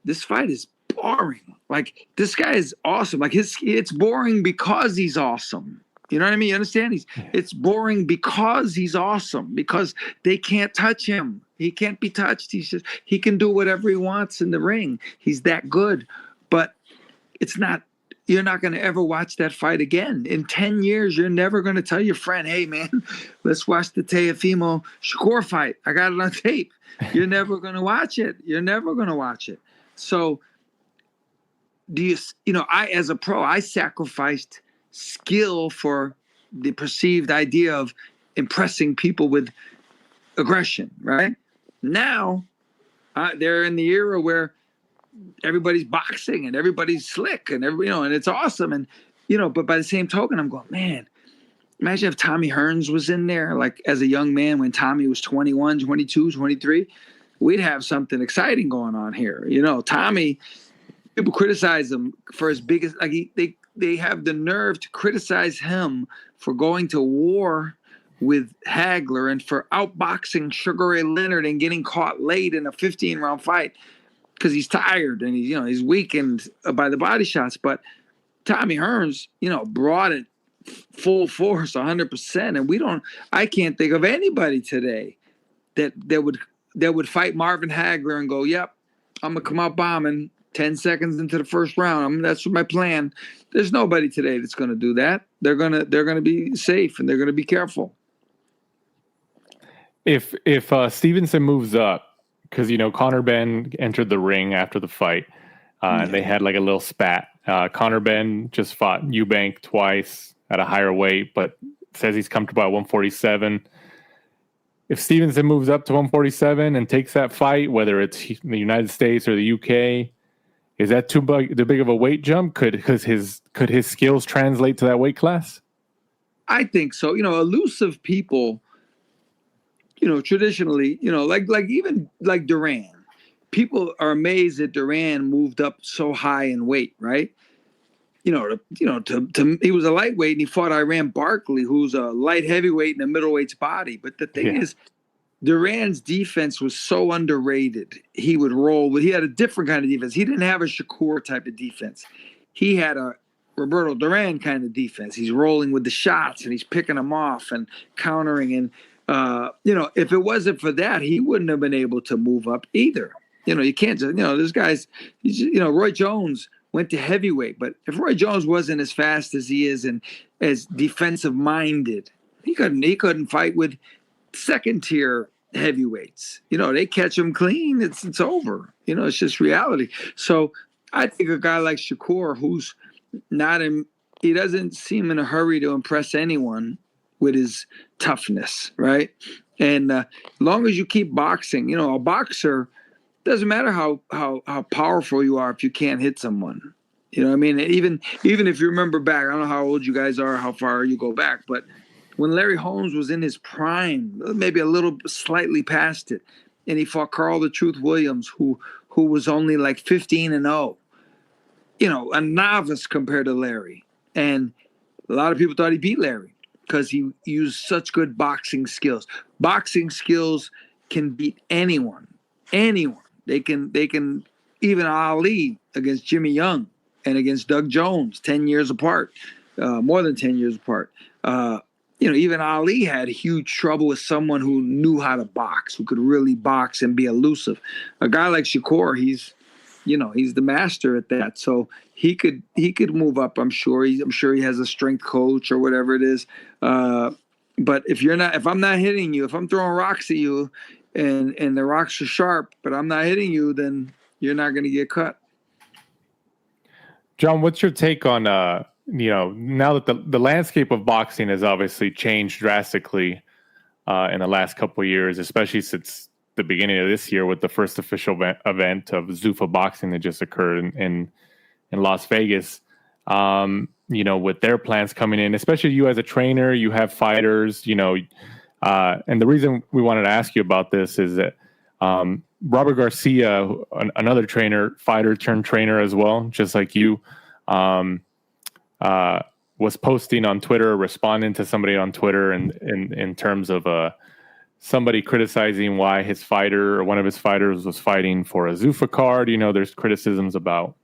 Speaker 5: This fight is boring. Like, this guy is awesome. Like, it's boring because he's awesome. You know what I mean? You understand? It's boring because he's awesome, because they can't touch him. He can't be touched. He can do whatever he wants in the ring. He's that good. But you're not going to ever watch that fight again. In 10 years, you're never going to tell your friend, "Hey, man, let's watch the Teofimo Shakur fight. I got it on tape." You're never going to watch it. You're never going to watch it. So I, as a pro, I sacrificed skill for the perceived idea of impressing people with aggression, right? Now, they're in the era where everybody's boxing and everybody's slick and and it's awesome. And, but by the same token, I'm going, man, imagine if Tommy Hearns was in there, like as a young man when Tommy was 21, 22, 23, we'd have something exciting going on here. Tommy, people criticize him for his biggest, they have the nerve to criticize him for going to war with Hagler and for outboxing Sugar Ray Leonard and getting caught late in a 15-round fight because he's tired and he's weakened by the body shots. But Tommy Hearns, brought it full force, 100%. And I can't think of anybody today that would fight Marvin Hagler and go, "Yep, I'm gonna come out bombing 10 seconds into the first round. That's my plan." There's nobody today that's going to do that. They're gonna be safe and they're gonna be careful.
Speaker 4: If Stevenson moves up, because Conor Benn entered the ring after the fight, and they had like a little spat. Conor Benn just fought Eubank twice at a higher weight, but says he's comfortable at 147. If Stevenson moves up to 147 and takes that fight, whether it's the United States or the UK, is that too big of a weight jump? Could his skills translate to that weight class?
Speaker 5: I think so. Elusive people, traditionally, even like Duran, people are amazed that Duran moved up so high in weight, right? He was a lightweight and he fought Iran Barkley, who's a light heavyweight in a middleweight's body. But the thing is, Duran's defense was so underrated. He would roll, he had a different kind of defense. He didn't have a Shakur type of defense. He had a Roberto Duran kind of defense. He's rolling with the shots and he's picking them off and countering. And If it wasn't for that, he wouldn't have been able to move up either. You can't just, this guy's, Roy Jones went to heavyweight, but if Roy Jones wasn't as fast as he is and as defensive minded, he couldn't fight with second tier heavyweights. They catch him clean, it's over. It's just reality. So I think a guy like Shakur, who's he doesn't seem in a hurry to impress anyone with his toughness, right? And as long as you keep boxing, a boxer, doesn't matter how powerful you are if you can't hit someone. Even if you remember back, I don't know how old you guys are, how far you go back, but when Larry Holmes was in his prime, maybe a little slightly past it, and he fought Carl the Truth Williams, who was only like 15-0, a novice compared to Larry. And a lot of people thought he beat Larry because he used such good boxing skills. Boxing skills can beat anyone. They can even Ali against Jimmy Young and against Doug Jones, 10 years apart, more than 10 years apart. Even Ali had huge trouble with someone who knew how to box, who could really box and be elusive. A guy like Shakur, he's the master at that. So he could move up. I'm sure he has a strength coach or whatever it is. But if I'm not hitting you, if I'm throwing rocks at you, and the rocks are sharp, but I'm not hitting you, then you're not going to get cut.
Speaker 4: John, what's your take on, now that the landscape of boxing has obviously changed drastically in the last couple of years, especially since the beginning of this year with the first official event of Zuffa boxing that just occurred in Las Vegas, with their plans coming in, especially you as a trainer, you have fighters, and the reason we wanted to ask you about this is that Robert Garcia, another fighter turned trainer as well, just like you, was posting on Twitter, responding to somebody on Twitter in terms of somebody criticizing why his fighter or one of his fighters was fighting for a Zuffa card. There's criticisms about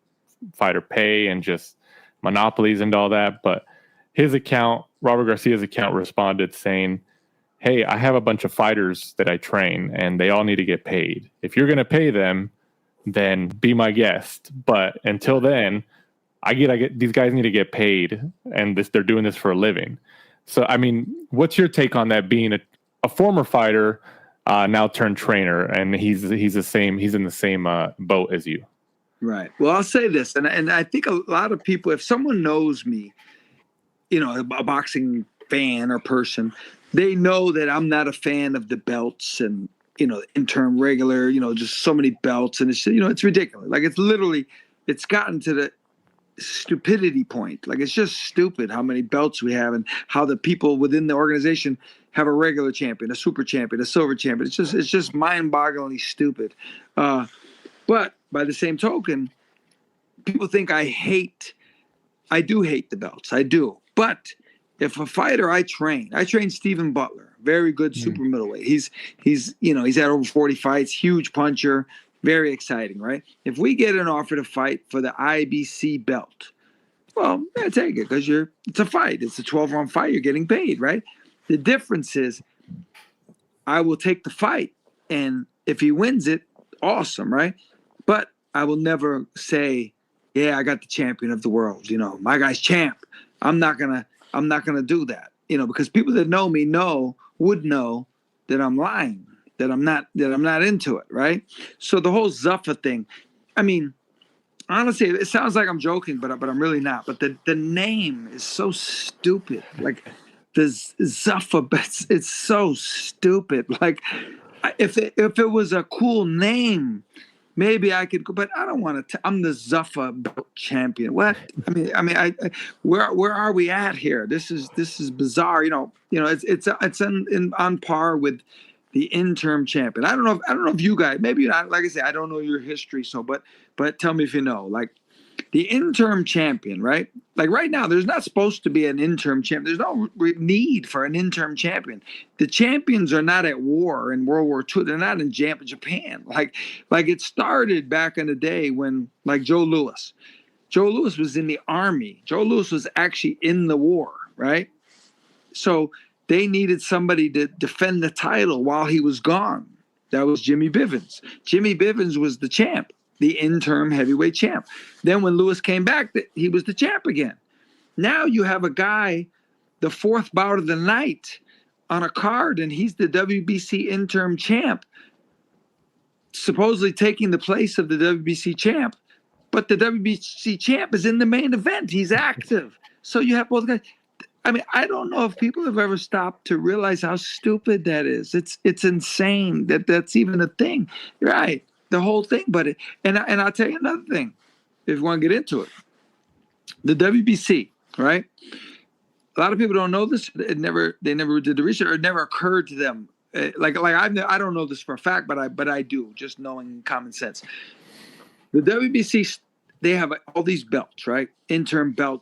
Speaker 4: fighter pay and just monopolies and all that. But Robert Garcia's account responded saying, hey, I have a bunch of fighters that I train and they all need to get paid. If you're going to pay them, then be my guest. But until then, these guys need to get paid, and they're doing this for a living. So, what's your take on that, being a former fighter now turned trainer, and he's in the same boat as you?
Speaker 5: Right. Well, I'll say this, and I think a lot of people, if someone knows me, a boxing fan or person, they know that I'm not a fan of the belts and, interim, regular, just so many belts. And it's ridiculous. Like, it's gotten to the stupidity point. Like, it's just stupid how many belts we have and how the people within the organization have a regular champion, a super champion, a silver champion. It's just mind-bogglingly stupid. But by the same token, people think I do hate the belts. I do. But if a fighter I train Stephen Butler, very good super middleweight. He's had over 40 fights, huge puncher, very exciting, right? If we get an offer to fight for the IBC belt, well, I take it because it's a fight. It's a 12-round fight. You're getting paid, right? The difference is I will take the fight, and if he wins it, awesome, right? But I will never say, yeah, I got the champion of the world. My guy's champ. I'm not gonna do that. Because people that know me would know that I'm lying, that I'm not into it, right? So the whole Zuffa thing, honestly, it sounds like I'm joking, but I'm really not. But the name is so stupid. Like the Zuffa, it's so stupid. Like if it was a cool name, maybe I could go, but I don't want to. I'm the Zuffa belt champion. What? Where are we at here? This is bizarre. It's on par with the interim champion. I don't know if you guys, maybe not. Like I said, I don't know your history. So, but tell me if you know. Like the interim champion, right? Like right now, there's not supposed to be an interim champion. There's no need for an interim champion. The champions are not at war in World War II. They're not in Japan. Like it started back in the day when, like, Joe Louis was in the army. Joe Louis was actually in the war, right? So they needed somebody to defend the title while he was gone. That was Jimmy Bivens. Jimmy Bivens was the champ, the interim heavyweight champ. Then when Lewis came back, he was the champ again. Now you have a guy, the fourth bout of the night on a card, and he's the WBC interim champ, supposedly taking the place of the WBC champ. But the WBC champ is in the main event. He's active. So you have both guys. I mean, I don't know if people have ever stopped to realize how stupid that is. It's insane that that's even a thing. Right. The whole thing. But and I'll tell you another thing, if you want to get into it. The WBC, right? A lot of people don't know this. They never did the research, or it never occurred to them. I don't know this for a fact, but I do, just knowing common sense. The WBC, they have all these belts, right? Interim belt,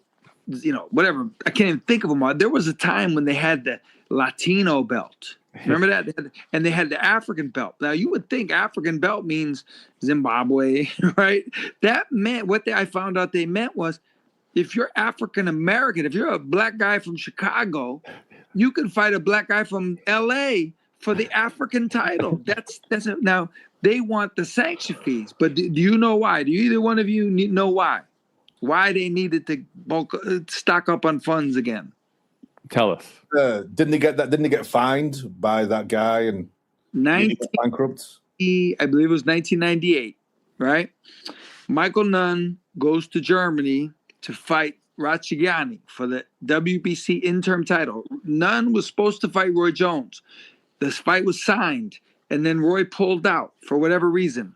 Speaker 5: whatever. I can't even think of them all. There was a time when they had the Latino belt. Remember that? And they had the African belt. Now, you would think African belt means Zimbabwe, right? That meant, I found out they meant was, if you're African American, if you're a black guy from Chicago, you can fight a black guy from LA for the African title. That's it. Now, they want the sanction fees, but do you know why? Do either one of you know why? Why they needed to stock up on funds again?
Speaker 4: Tell us.
Speaker 6: Didn't they get fined by that guy and bankrupt?
Speaker 5: I believe it was 1998, right? Michael Nunn goes to Germany to fight Rachigiani for the WBC interim title. Nunn was supposed to fight Roy Jones. This fight was signed, and then Roy pulled out for whatever reason.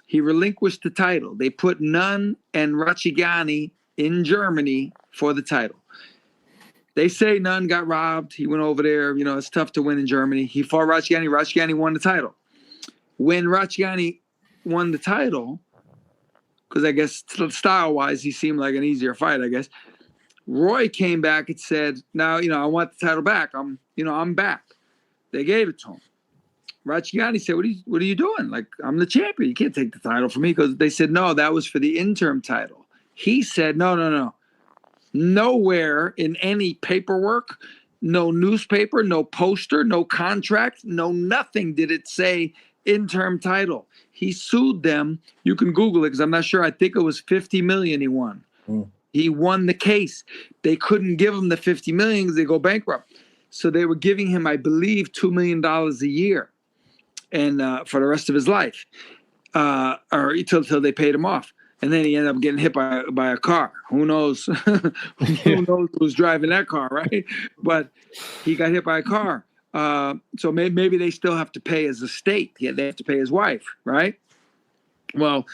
Speaker 5: He relinquished the title. They put Nunn and Rachigiani in Germany for the title. They say Nunn got robbed. He went over there. It's tough to win in Germany. He fought Rachigiani. Rachigiani won the title. When Rachigiani won the title, because I guess style-wise he seemed like an easier fight, I guess, Roy came back and said, "Now, I want the title back. I'm back." They gave it to him. Rachigiani said, what are you doing? Like, I'm the champion. You can't take the title from me. Because they said, no, that was for the interim title. He said, no. Nowhere in any paperwork, no newspaper, no poster, no contract, no nothing did it say interim title. He sued them. You can Google it because I'm not sure. I think it was $50 million he won. He won the case. They couldn't give him the $50 million because they go bankrupt. So they were giving him, I believe, $2 million a year. And for the rest of his life, or until they paid him off, and then he ended up getting hit by a car. Who knows? Who knows who was driving that car, right? But he got hit by a car. So maybe they still have to pay his estate. Yeah, they have to pay his wife, right? Well,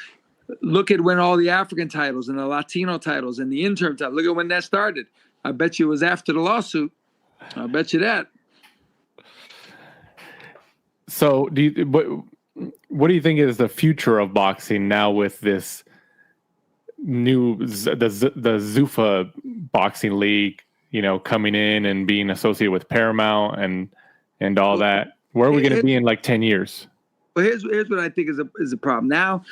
Speaker 5: look at when all the African titles and the Latino titles and the interim title. Look at when that started. I bet you it was after the lawsuit. I bet you that.
Speaker 4: So, what do you think is the future of boxing now with this new the Zuffa boxing league, coming in and being associated with Paramount and all that? Where are we going to be in like 10 years?
Speaker 5: Well, here's what I think is a problem. Now,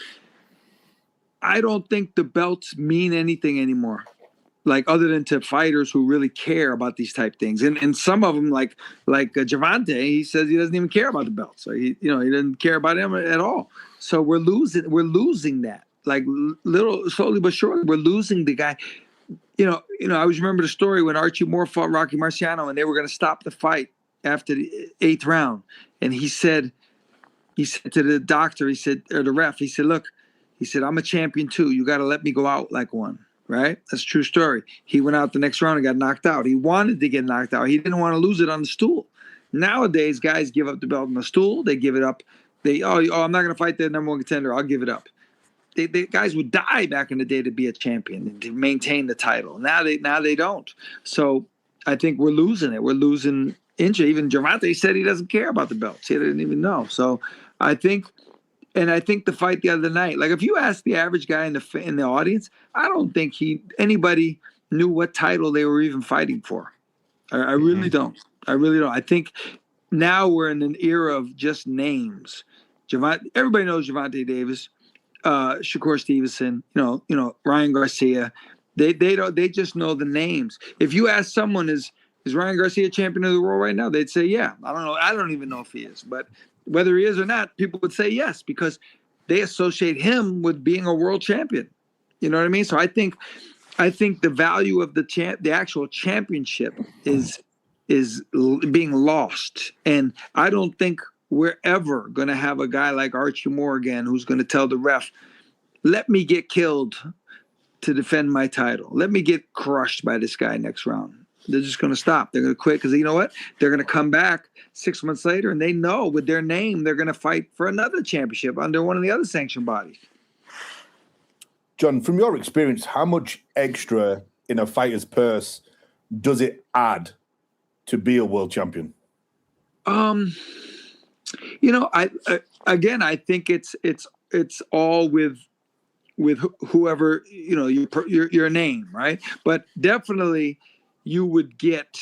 Speaker 5: I don't think the belts mean anything anymore. Like, other than to fighters who really care about these type things, and some of them, like Gervonta, he says he doesn't even care about the belt, so he doesn't care about him at all. So we're losing that, like, little slowly but surely, we're losing the guy. I always remember the story when Archie Moore fought Rocky Marciano, and they were going to stop the fight after the 8th round, and he said to the doctor, or the ref, look, I'm a champion too. You got to let me go out like one. Right? That's a true story. He went out the next round and got knocked out. He wanted to get knocked out. He didn't want to lose it on the stool. Nowadays, guys give up the belt on the stool. They give it up. I'm not going to fight the number one contender. I'll give it up. The guys would die back in the day to be a champion and to maintain the title. Now they don't. So I think we're losing it. We're losing injury. Even Gervonta said he doesn't care about the belts. He didn't even know. So I think the fight the other night, like, if you ask the average guy in the audience, I don't think anybody knew what title they were even fighting for. I really don't. I think now we're in an era of just names. Everybody knows Gervonta Davis, Shakur Stevenson, Ryan Garcia. They just know the names. If you ask someone, is Is Ryan Garcia champion of the world right now? They'd say, yeah. I don't know. I don't even know if he is. But whether he is or not, people would say yes because they associate him with being a world champion. You know what I mean? So I think the value of the actual championship is being lost. And I don't think we're ever going to have a guy like Archie Moore again who's going to tell the ref, let me get killed to defend my title. Let me get crushed by this guy next round. They're just going to stop. They're going to quit because you know what? They're going to come back 6 months later and they know with their name they're going to fight for another championship under one of the other sanctioned bodies.
Speaker 6: John, from your experience, how much extra in a fighter's purse does it add to be a world champion?
Speaker 5: You know, I think it's all with whoever, you know, your name, right? But definitely you would get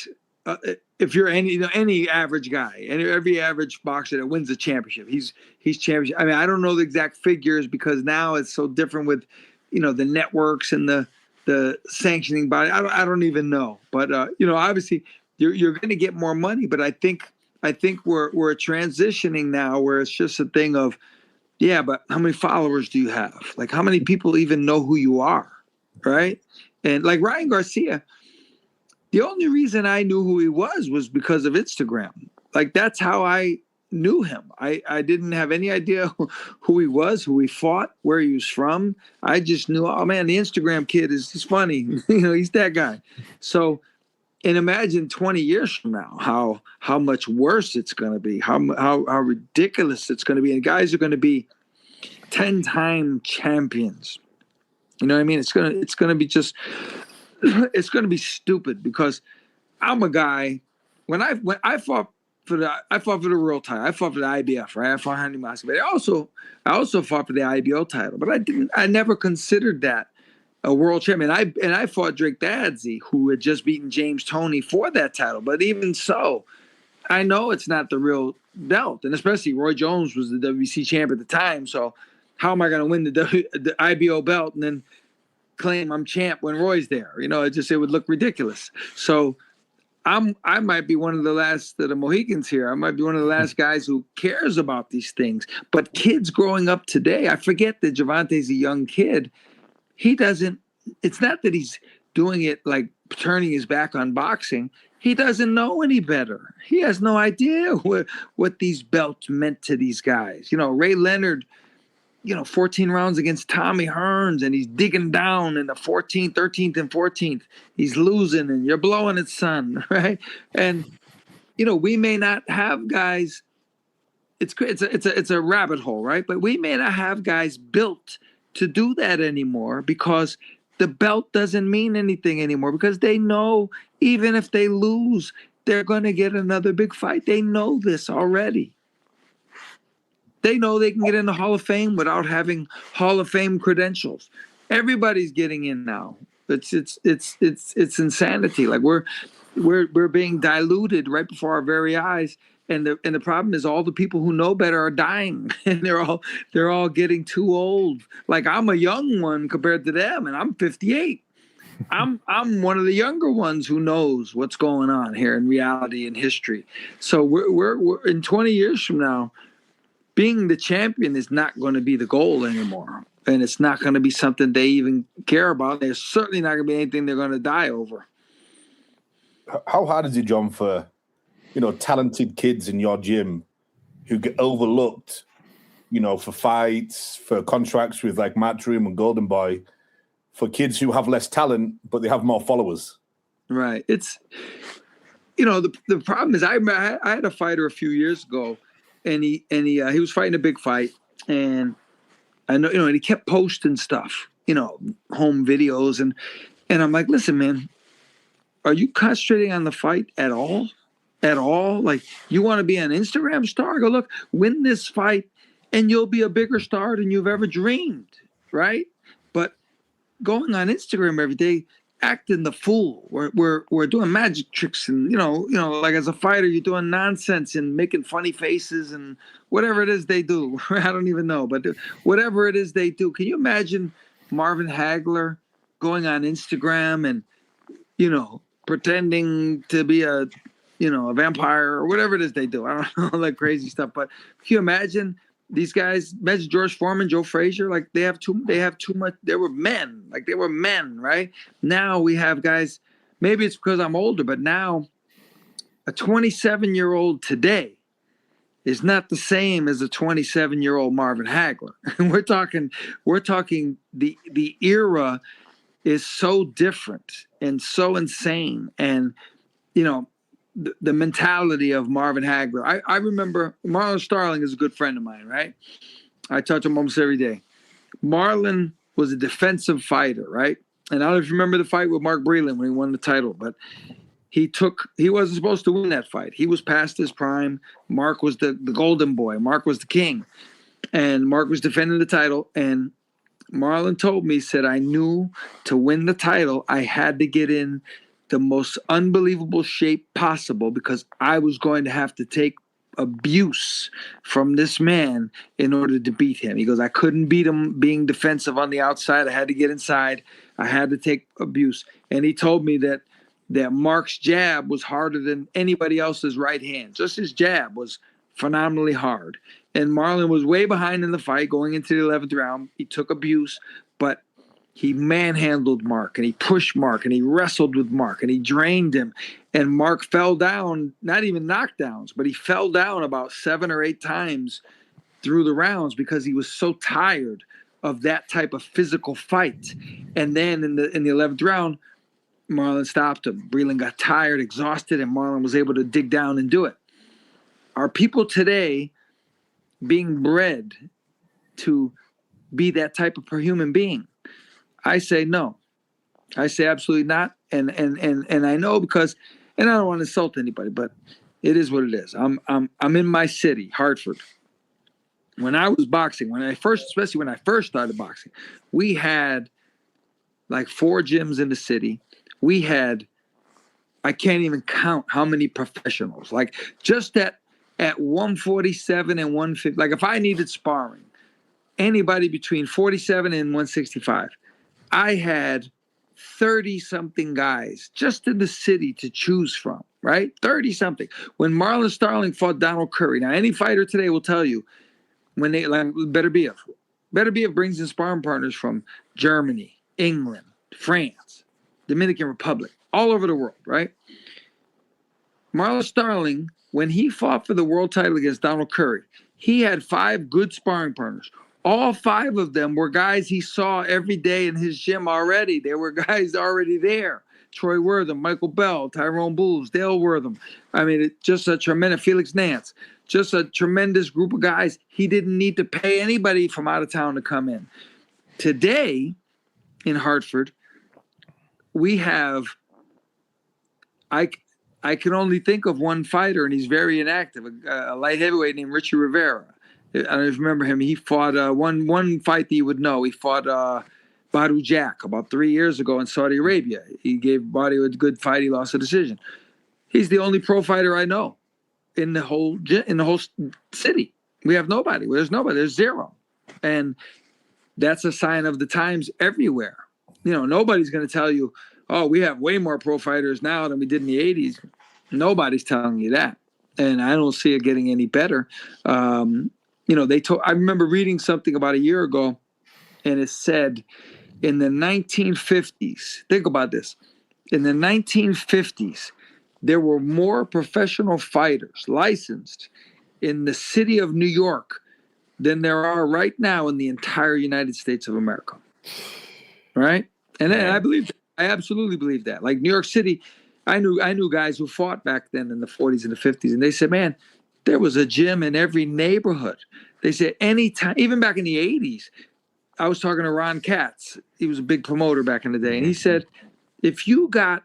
Speaker 5: if you're any average guy, and every average boxer that wins a championship, he's championship. I mean, I don't know the exact figures because now it's so different with, you know, the networks and the sanctioning body. I don't even know, but you know, obviously you're going to get more money. But I think we're transitioning now where it's just a thing of, yeah, but how many followers do you have? Like, how many people even know who you are, right? And like Ryan Garcia, the only reason I knew who he was because of Instagram. Like, that's how I knew him. I didn't have any idea who he was, who he fought, where he was from. I just knew, oh man, the Instagram kid is funny. You know, he's that guy. So, and imagine 20 years from now, how much worse it's going to be, how ridiculous it's going to be. And guys are going to be 10-time champions. You know what I mean? It's going to be just, it's going to be stupid because I'm a guy, when I fought for the world title, I fought for the IBF, right? I fought Henry Massey, but I also fought for the IBO title, but I never considered that a world champion. I fought Drake Dadsey, who had just beaten James Toney for that title. But even so, I know it's not the real belt. And especially Roy Jones was the WBC champ at the time. So how am I going to win the IBO belt and then claim I'm champ when Roy's there? You know, it would look ridiculous. So I might be one of the last of the Mohicans here. I might be one of the last guys who cares about these things. But kids growing up today, I forget that Gervonta's a young kid. He doesn't, it's not that he's doing it like turning his back on boxing. He doesn't know any better. He has no idea what these belts meant to these guys. You know, Ray Leonard, you know, 14 rounds against Tommy Hearns, and he's digging down in the 14th, 13th, and 14th. He's losing, and you're blowing it, son, right? And, you know, we may not have guys, it's a rabbit hole, right? But we may not have guys built to do that anymore because the belt doesn't mean anything anymore because they know even if they lose, they're going to get another big fight. They know this already. They know they can get in the Hall of Fame without having Hall of Fame credentials. Everybody's getting in now. It's insanity. Like we're being diluted right before our very eyes. And the problem is all the people who know better are dying, and they're all getting too old. Like I'm a young one compared to them, and I'm 58. I'm one of the younger ones who knows what's going on here in reality and history. So we're in 20 years from now, being the champion is not going to be the goal anymore, and it's not going to be something they even care about. There's certainly not going to be anything they're going to die over.
Speaker 6: How hard is it, John, for talented kids in your gym who get overlooked, for fights, for contracts with like Matchroom and Golden Boy, for kids who have less talent, but they have more followers?
Speaker 5: Right. It's, the problem is I had a fighter a few years ago and he was fighting a big fight, and I know, and he kept posting stuff, home videos. And I'm like, listen, man, are you concentrating on the fight at all? At all? Like, you want to be an Instagram star? Go look, win this fight, and you'll be a bigger star than you've ever dreamed, right? But going on Instagram every day, acting the fool. We're doing magic tricks, and like as a fighter, you're doing nonsense and making funny faces and whatever it is they do. I don't even know, but whatever it is they do. Can you imagine Marvin Hagler going on Instagram and pretending to be a vampire or whatever it is they do. I don't know, all that crazy stuff. But can you imagine these guys? Imagine George Foreman, Joe Frazier. Like they have too much. They were men. Like they were men, right? Now we have guys. Maybe it's because I'm older, but now a 27-year-old today is not the same as a 27-year-old Marvin Hagler. we're talking the era is so different and so insane. And, the mentality of Marvin Hagler. I remember Marlon Starling is a good friend of mine, right? I talk to him almost every day. Marlon was a defensive fighter, right? And I don't know if you remember the fight with Mark Breland when he won the title, but he wasn't supposed to win that fight. He was past his prime. Mark was the golden boy. Mark was the king. And Mark was defending the title. And Marlon told me, he said, I knew to win the title, I had to get in the most unbelievable shape possible because I was going to have to take abuse from this man in order to beat him. He goes, I couldn't beat him being defensive on the outside. I had to get inside. I had to take abuse. And he told me that Mark's jab was harder than anybody else's right hand. Just his jab was phenomenally hard. And Marlon was way behind in the fight going into the 11th round. He took abuse, but he manhandled Mark and he pushed Mark and he wrestled with Mark and he drained him. And Mark fell down, not even knockdowns, but he fell down about 7 or 8 times through the rounds because he was so tired of that type of physical fight. And then in the 11th round, Marlon stopped him. Breland got tired, exhausted, and Marlon was able to dig down and do it. Are people today being bred to be that type of human being? I say no. I say absolutely not. And I know because, and I don't want to insult anybody, but it is what it is. I'm in my city, Hartford. When I was boxing, especially when I first started boxing, we had like 4 gyms in the city. We had, I can't even count how many professionals. Like just at 147 and 150, like if I needed sparring, anybody between 47 and 165, I had 30-something guys just in the city to choose from, right? 30-something. When Marlon Starling fought Donald Curry, now any fighter today will tell you, when they like Beterbiev brings in sparring partners from Germany, England, France, Dominican Republic, all over the world, right? Marlon Starling, when he fought for the world title against Donald Curry, he had 5 good sparring partners. All 5 of them were guys he saw every day in his gym already. They were guys already there. Troy Wortham, Michael Bell, Tyrone Bulls, Dale Wortham. I mean, just a tremendous, Felix Nance, just a tremendous group of guys. He didn't need to pay anybody from out of town to come in. Today, in Hartford, we have, I can only think of one fighter, and he's very inactive, a light heavyweight named Richie Rivera. I don't even remember him. He fought one fight that you would know. He fought Badu Jack about 3 years ago in Saudi Arabia. He gave Badu a good fight. He lost a decision. He's the only pro fighter I know in the whole city. We have nobody. There's nobody. There's zero. And that's a sign of the times everywhere. Nobody's going to tell you, oh, we have way more pro fighters now than we did in the 80s. Nobody's telling you that. And I don't see it getting any better. I remember reading something about a year ago, and it said in the 1950s, think about this. In the 1950s, there were more professional fighters licensed in the city of New York than there are right now in the entire United States of America. Right? And I absolutely believe that. Like New York City, I knew guys who fought back then in the 40s and the 50s, and they said, man, there was a gym in every neighborhood. They said anytime, even back in the 80s, I was talking to Ron Katz. He was a big promoter back in the day. And he said, if you got,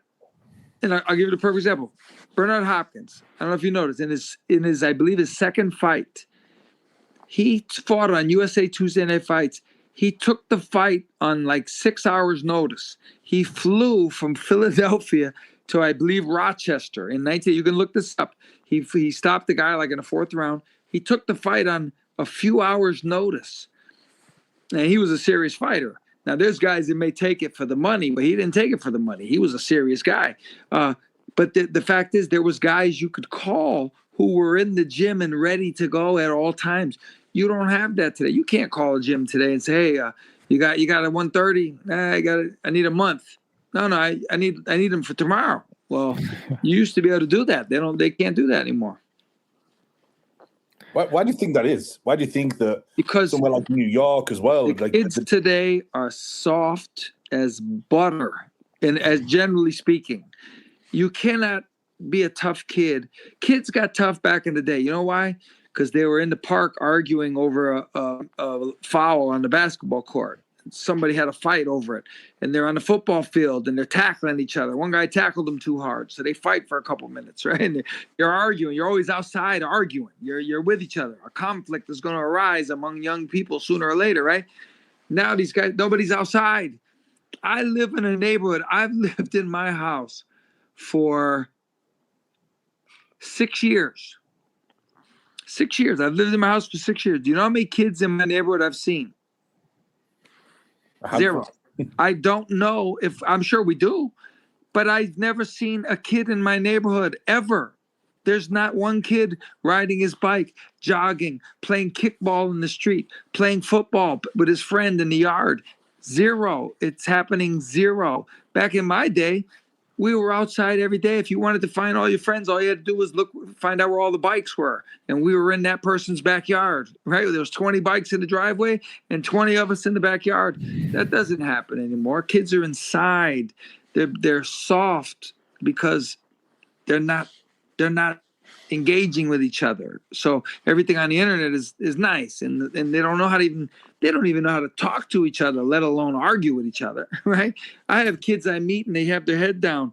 Speaker 5: and I'll give you the perfect example, Bernard Hopkins, I don't know if you noticed, in his I believe his second fight, he fought on USA Tuesday Night Fights. He took the fight on like 6 hours notice. He flew from Philadelphia to, I believe, Rochester in 19. You can look this up. He stopped the guy like in the 4th round. He took the fight on a few hours notice. And he was a serious fighter. Now, there's guys that may take it for the money, but he didn't take it for the money. He was a serious guy. But the fact is, there was guys you could call who were in the gym and ready to go at all times. You don't have that today. You can't call a gym today and say, "Hey, you got a 130. I need a month." No, I need them for tomorrow. Well, you used to be able to do that. They can't do that anymore.
Speaker 6: Why do you think that is? Why do you think that?
Speaker 5: Because
Speaker 6: somewhere like New York as well,
Speaker 5: the kids today are soft as butter, and as generally speaking, you cannot be a tough kid. Kids got tough back in the day. You know why? Because they were in the park arguing over a foul on the basketball court. Somebody had a fight over it, and they're on the football field and they're tackling each other. One guy tackled them too hard, so they fight for a couple minutes, right? And you're arguing. You're always outside arguing. You're with each other. A conflict is going to arise among young people sooner or later, right? Now these guys, nobody's outside. I live in a neighborhood. I've lived in my house for 6 years. 6 years. I've lived in my house for 6 years. Do you know how many kids in my neighborhood I've seen? Zero. I don't know if, I'm sure we do, but I've never seen a kid in my neighborhood ever. There's not one kid riding his bike, jogging, playing kickball in the street, playing football with his friend in the yard. Zero. It's happening zero. Back in my day, we were outside every day. If you wanted to find all your friends, all you had to do was find out where all the bikes were. And we were in that person's backyard, right? There was 20 bikes in the driveway and 20 of us in the backyard. That doesn't happen anymore. Kids are inside. They're soft because they're not engaging with each other. So everything on the internet is nice, and they don't even know how to talk to each other, let alone argue with each other, right? I have kids I meet and they have their head down,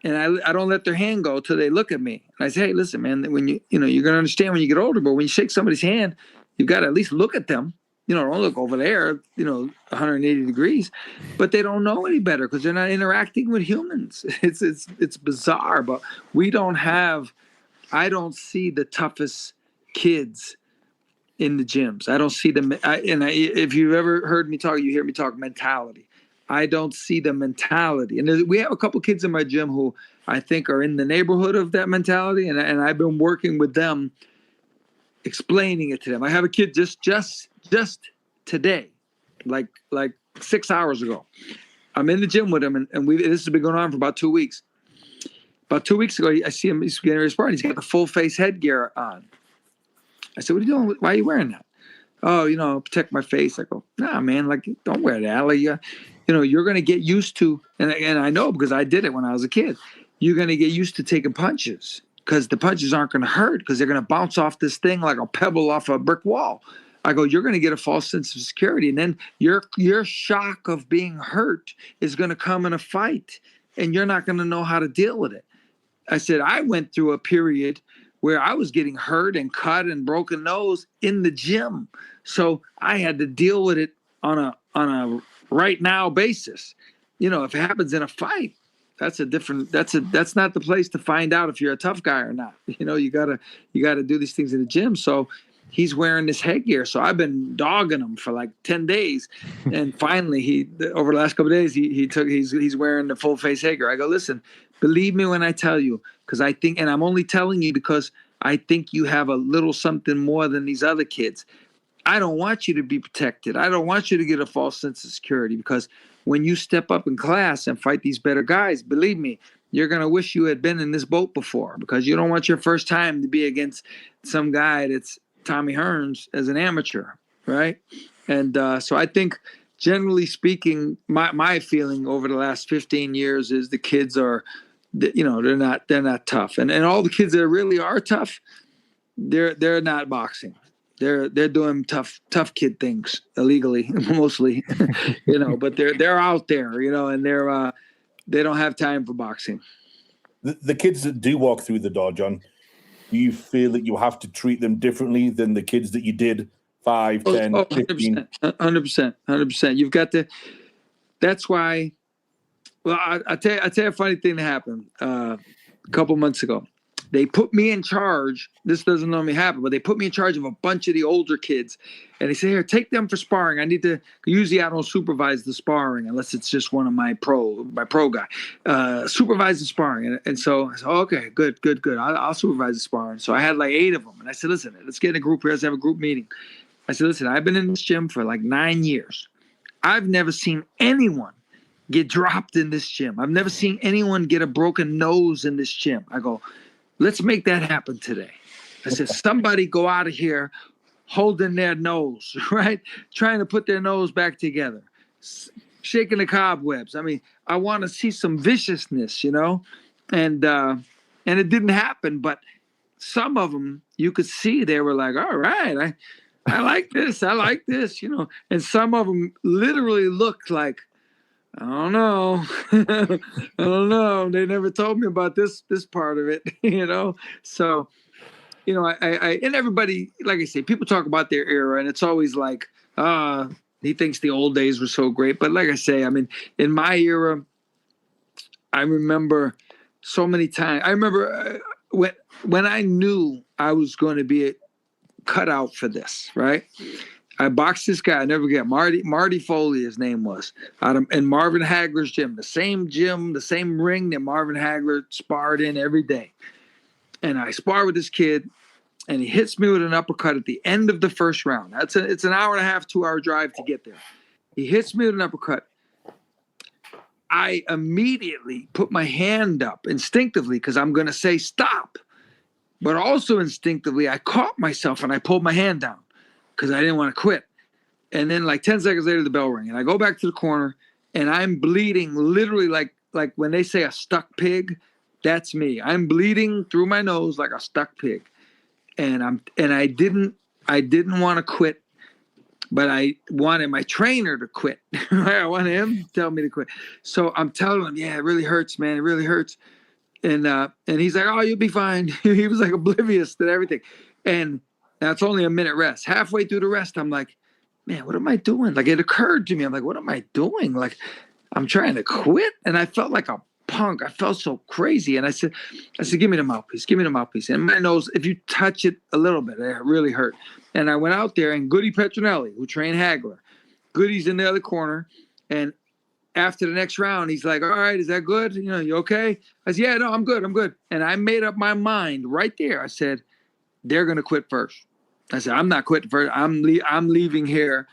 Speaker 5: and I don't let their hand go till they look at me. And I say, "Hey, listen, man, when you're gonna understand when you get older, but when you shake somebody's hand, you've got to at least look at them. Don't look over there, 180 degrees." But they don't know any better because they're not interacting with humans. It's bizarre, but I don't see the toughest kids in the gyms. I don't see them. If you've ever heard me talk, you hear me talk mentality. I don't see the mentality. And we have a couple kids in my gym who I think are in the neighborhood of that mentality. And I've been working with them, explaining it to them. I have a kid just today, like 6 hours ago. I'm in the gym with him, and this has been going on for about 2 weeks. About 2 weeks ago, I see him. He's getting ready to start. He's got the full face headgear on. I said, "What are you doing? Why are you wearing that?" "Oh, protect my face." I go, "Nah, man, don't wear that. You're going to get used to, and I know because I did it when I was a kid. You're going to get used to taking punches because the punches aren't going to hurt because they're going to bounce off this thing like a pebble off a brick wall." I go, "You're going to get a false sense of security, and then your shock of being hurt is going to come in a fight, and you're not going to know how to deal with it." I said, I went through a period where I was getting hurt and cut and broken nose in the gym. So I had to deal with it on a right now basis. If it happens in a fight, that's not the place to find out if you're a tough guy or not. You gotta do these things in the gym. So he's wearing this headgear. So I've been dogging him for like 10 days. And finally over the last couple of days, he's wearing the full face headgear. I go, "Listen, believe me when I tell you, because I think, and I'm only telling you because I think you have a little something more than these other kids. I don't want you to be protected. I don't want you to get a false sense of security, because when you step up in class and fight these better guys, believe me, you're going to wish you had been in this boat before, because you don't want your first time to be against some guy that's Tommy Hearns as an amateur, right?" And so I think, generally speaking, my feeling over the last 15 years is the kids are, they're not tough, and all the kids that really are tough, they're not boxing. They're doing tough kid things illegally mostly, but they're out there, and they don't have time for boxing.
Speaker 6: The kids that do walk through the door, John, do you feel that you have to treat them differently than the kids that you did 5, 10, 15?
Speaker 5: 100%. You've got to. That's why. Well, I tell you a funny thing that happened a couple months ago. they put me in charge. This doesn't normally happen, but they put me in charge of a bunch of the older kids. And they say, here, take them for sparring. I need to, usually I don't supervise the sparring unless it's just one of my pro guy. Supervise the sparring. And so I said, oh, okay, good. I'll supervise the sparring. So I had like 8 of them. And I said, listen, let's get in a group here. Let's have a group meeting. I said, listen, I've been in this gym for like 9 years. I've never seen anyone get dropped in this gym. I've never seen anyone get a broken nose in this gym. I go, let's make that happen today. I said, somebody go out of here holding their nose, right? Trying to put their nose back together, shaking the cobwebs. I mean, I want to see some viciousness, you know? And it didn't happen, but some of them, you could see they were like, all right, I like this. I like this, you know? And some of them literally looked like, I don't know. I don't know. They never told me about this part of it, you know? So, you know, I and everybody, like I say, people talk about their era, and it's always like, he thinks the old days were so great. But like I say, I mean, in my era, I remember so many times. I remember when I knew I was going to be cut out for this, right? I boxed this guy. I never forget. Marty Foley, his name was, in Marvin Hagler's gym, the same ring that Marvin Hagler sparred in every day. And I sparred with this kid, and he hits me with an uppercut at the end of the first round. It's an hour and a half, 2-hour drive to get there. He hits me with an uppercut. I immediately put my hand up instinctively because I'm going to say stop. But also instinctively, I caught myself and I pulled my hand down because I didn't want to quit. And then like 10 seconds later, the bell rang. And I go back to the corner, and I'm bleeding literally like when they say a stuck pig, that's me. I'm bleeding through my nose like a stuck pig. And I didn't want to quit, but I wanted my trainer to quit. I wanted him to tell me to quit. So I'm telling him, yeah, it really hurts, man. It really hurts. And he's like, oh, you'll be fine. He was like oblivious to everything. And that's only a minute rest. Halfway through the rest, I'm like, man, what am I doing? Like, it occurred to me. I'm like, what am I doing? Like, I'm trying to quit. And I felt like a punk. I felt so crazy. And I said, give me the mouthpiece. Give me the mouthpiece. And my nose, if you touch it a little bit, it really hurt. And I went out there, and Goody Petronelli, who trained Hagler, Goody's in the other corner. And after the next round, he's like, all right, is that good? You know, you okay? I said, yeah, no, I'm good. And I made up my mind right there. I said, they're going to quit first. I said, I'm not quitting first. I'm leaving here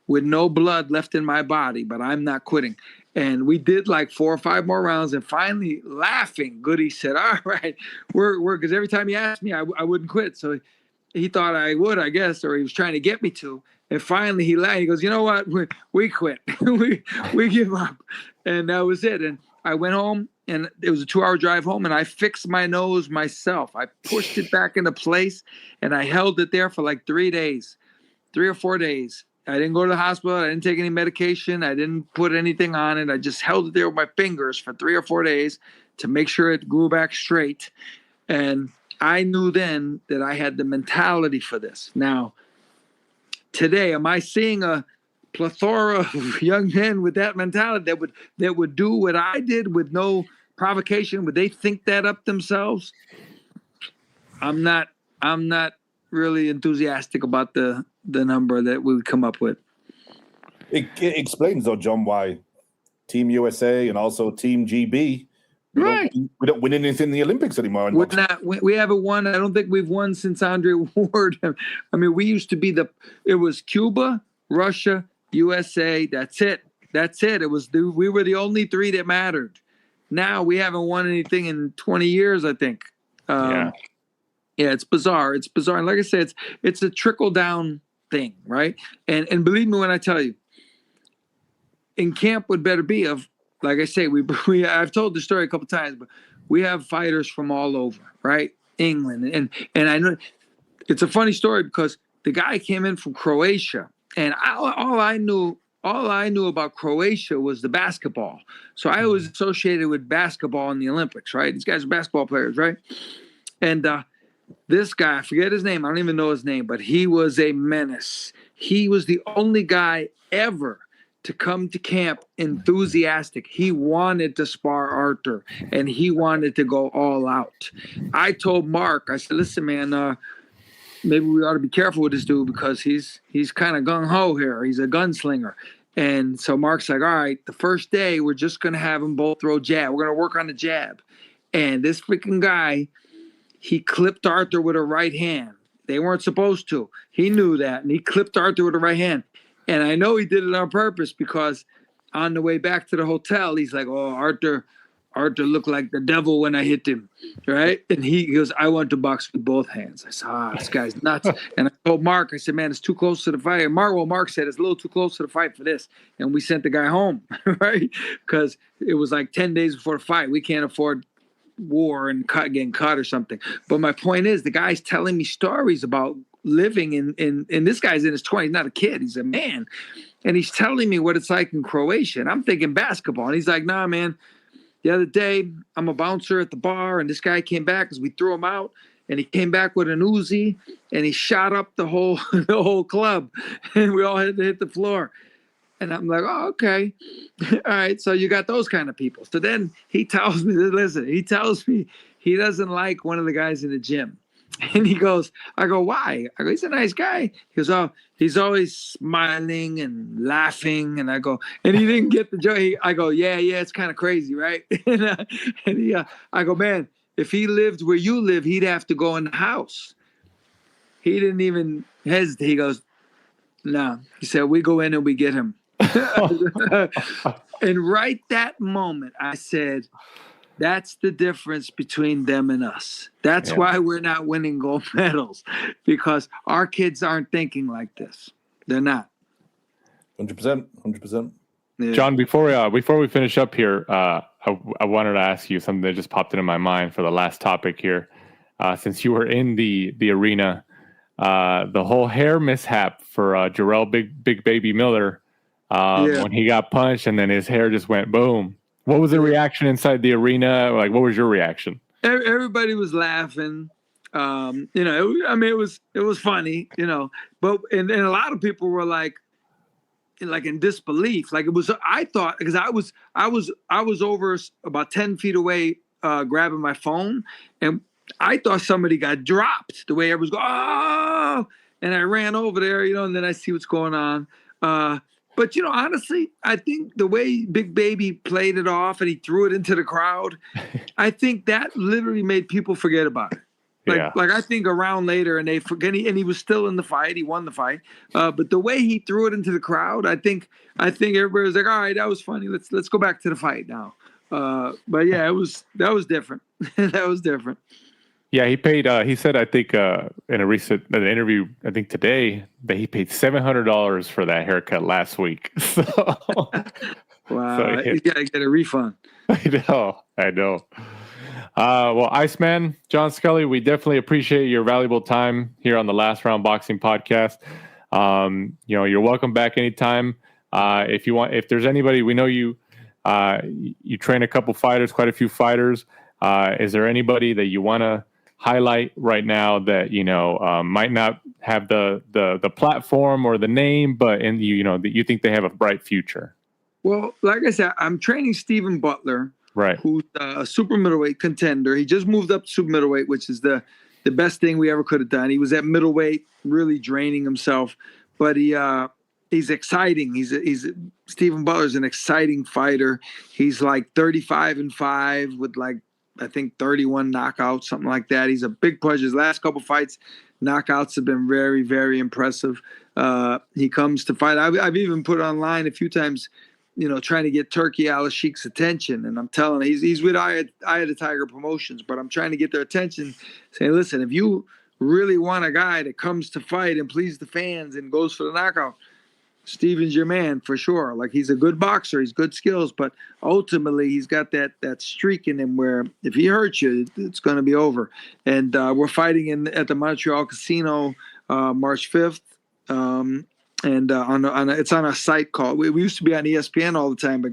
Speaker 5: with no blood left in my body, but I'm not quitting. And we did like 4 or 5 more rounds, and finally, laughing, Goody said, all right, we're because every time he asked me, I wouldn't quit. So he thought I would, I guess, or he was trying to get me to. And finally he laughed. He goes, you know what? We quit. we give up. And that was it. And I went home, and it was a 2-hour drive home, and I fixed my nose myself. I pushed it back into place, and I held it there for like 3 days, 3 or 4 days. I didn't go to the hospital. I didn't take any medication. I didn't put anything on it. I just held it there with my fingers for 3 or 4 days to make sure it grew back straight. And I knew then that I had the mentality for this. Now, today, am I seeing a plethora of young men with that mentality that would do what I did with no provocation? Would they think that up themselves? I'm not really enthusiastic about the number that we would come up with.
Speaker 6: It explains, though, John, why Team USA and also Team GB, we don't win anything in the Olympics anymore.
Speaker 5: We haven't won. I don't think we've won since Andre Ward. I mean, we used to be it was Cuba, Russia, USA. That's it. We were the only 3 that mattered. Now we haven't won anything in 20 years, I think. Yeah, it's bizarre. And like I said, it's a trickle down thing, right? And believe me when I tell you, in camp would better be of, like I say, I've told the story a couple times, but we have fighters from all over, right? England, and I know it's a funny story because the guy came in from Croatia, and all I knew about Croatia was the basketball. So I was associated with basketball in the Olympics, right? These guys are basketball players, right? And this guy, I forget his name. I don't even know his name, but he was a menace. He was the only guy ever to come to camp enthusiastic. He wanted to spar Arthur, and he wanted to go all out. I told Mark, I said, listen, man, maybe we ought to be careful with this dude because he's kind of gung-ho here. He's a gunslinger. And so Mark's like, all right, the first day, we're just going to have them both throw jab. We're going to work on the jab. And this freaking guy, he clipped Arthur with a right hand. They weren't supposed to. He knew that, and he clipped Arthur with a right hand. And I know he did it on purpose because on the way back to the hotel, he's like, oh, Arthur looked like the devil when I hit him, right? And he goes, I want to box with both hands. I said, this guy's nuts. And I told Mark, I said, man, it's too close to the fight. And Mark said, it's a little too close to the fight for this. And we sent the guy home, right? Because it was like 10 days before the fight. We can't afford war and getting caught or something. But my point is, the guy's telling me stories about living in this guy's in his 20s, not a kid, he's a man, and he's telling me what it's like in Croatia, and I'm thinking basketball, and he's like, nah, man, the other day I'm a bouncer at the bar, and this guy came back because we threw him out, and he came back with an Uzi, and he shot up the whole club, and we all had to hit the floor. And I'm like, oh, okay. All right, so you got those kind of people. So then he tells me he doesn't like one of the guys in the gym. And he goes, I go, why? I go, he's a nice guy. He goes, oh, he's always smiling and laughing. And I go, and he didn't get the joke. I go, yeah, it's kind of crazy, right? I go, man, if he lived where you live, he'd have to go in the house. He didn't even hesitate. He goes, no. He said, we go in and we get him. And right that moment, I said, that's the difference between them and us. That's why we're not winning gold medals, because our kids aren't thinking like this. They're not.
Speaker 6: 100%.
Speaker 5: Yeah.
Speaker 4: John, before we finish up here, I wanted to ask you something that just popped into my mind for the last topic here. Since you were in the arena, the whole hair mishap for Jarrell Big Baby Miller when he got punched and then his hair just went boom. What was the reaction inside the arena? Like, what was your reaction?
Speaker 5: Everybody was laughing. It was funny, but and a lot of people were like in disbelief. Like it was, I thought, because I was over about 10 feet away, grabbing my phone, and I thought somebody got dropped the way everyone's going, oh, and I ran over there, and then I see what's going on. But, honestly, I think the way Big Baby played it off and he threw it into the crowd, I think that literally made people forget about it. Like I think a round later and they forget, and he was still in the fight. He won the fight. But the way he threw it into the crowd, I think everybody was like, all right, that was funny. Let's go back to the fight now. But yeah, that was different. That was different.
Speaker 4: Yeah, he paid. He said, I think in a recent interview, I think today, that he paid $700 for that haircut last week. So,
Speaker 5: wow, he's got to get a refund.
Speaker 4: I know. Well, Iceman, John Scully, we definitely appreciate your valuable time here on the Last Round Boxing Podcast. You're welcome back anytime. If you want, if there's anybody, we know you train a couple fighters, quite a few fighters. Is there anybody that you want to highlight right now that might not have the platform or the name, but that you think they have a bright future?
Speaker 5: Well, like I said, I'm training Stephen Butler,
Speaker 4: right? Who's
Speaker 5: a super middleweight contender. He just moved up to super middleweight, which is the best thing we ever could have done. He was at middleweight, really draining himself, but he's exciting. Stephen Butler's an exciting fighter. He's like 35-5 with I think 31 knockouts, something like that. He's a big push. His last couple fights, knockouts have been very, very impressive. He comes to fight. I've even put online a few times, trying to get Turkey Al-Sheikh's attention. And I'm telling him, he's with Eye of the Tiger Promotions, but I'm trying to get their attention, saying, listen, if you really want a guy that comes to fight and please the fans and goes for the knockout, Steven's your man for sure. Like, he's a good boxer, he's good skills, but ultimately he's got that streak in him where if he hurts you, it's going to be over. And we're fighting at the Montreal Casino March 5th. It's on a site called. We used to be on ESPN all the time, but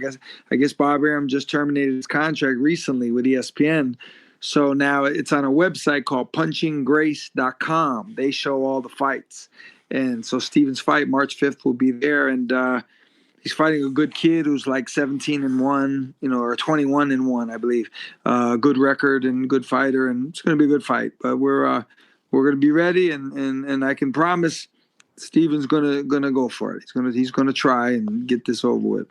Speaker 5: I guess Bob Arum just terminated his contract recently with ESPN. So now it's on a website called punchinggrace.com. They show all the fights. And so Steven's fight, March 5th, will be there. And He's fighting a good kid who's like 17-1, or 21-1, I believe. Good record and good fighter, and it's going to be a good fight. But we're going to be ready, and I can promise Steven's going to go for it. He's going to try and get this over with.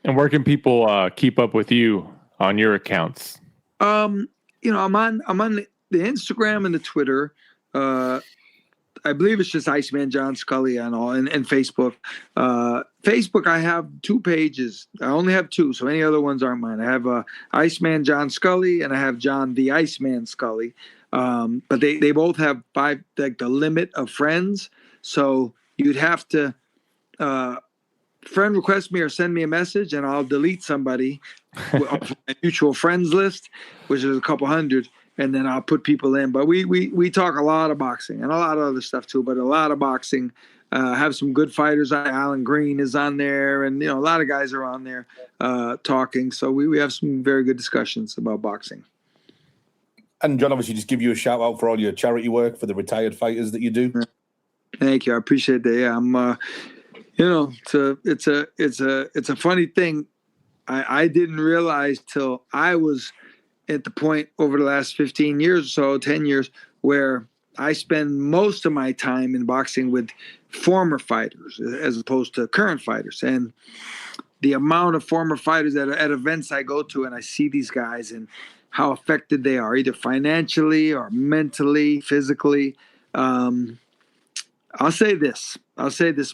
Speaker 4: And where can people keep up with you on your accounts?
Speaker 5: I'm on the Instagram and the Twitter. I believe it's just Iceman John Scully on all, and Facebook. Facebook, I have 2 pages. I only have 2, so any other ones aren't mine. I have Iceman John Scully, and I have John the Iceman Scully. But they both have 5, like the limit of friends. So you'd have to friend request me or send me a message, and I'll delete somebody off my mutual friends list, which is a couple hundred. And then I'll put people in. But we talk a lot of boxing and a lot of other stuff too, but a lot of boxing. Have some good fighters. Alan Green is on there, and a lot of guys are on there talking. So we have some very good discussions about boxing.
Speaker 6: And John, obviously, just give you a shout out for all your charity work for the retired fighters that you do.
Speaker 5: Thank you. I appreciate that. Yeah, I'm it's a funny thing. I didn't realize till I was at the point over the last 15 years or so, 10 years, where I spend most of my time in boxing with former fighters as opposed to current fighters. And the amount of former fighters at events I go to, and I see these guys and how affected they are, either financially or mentally, physically. I'll say this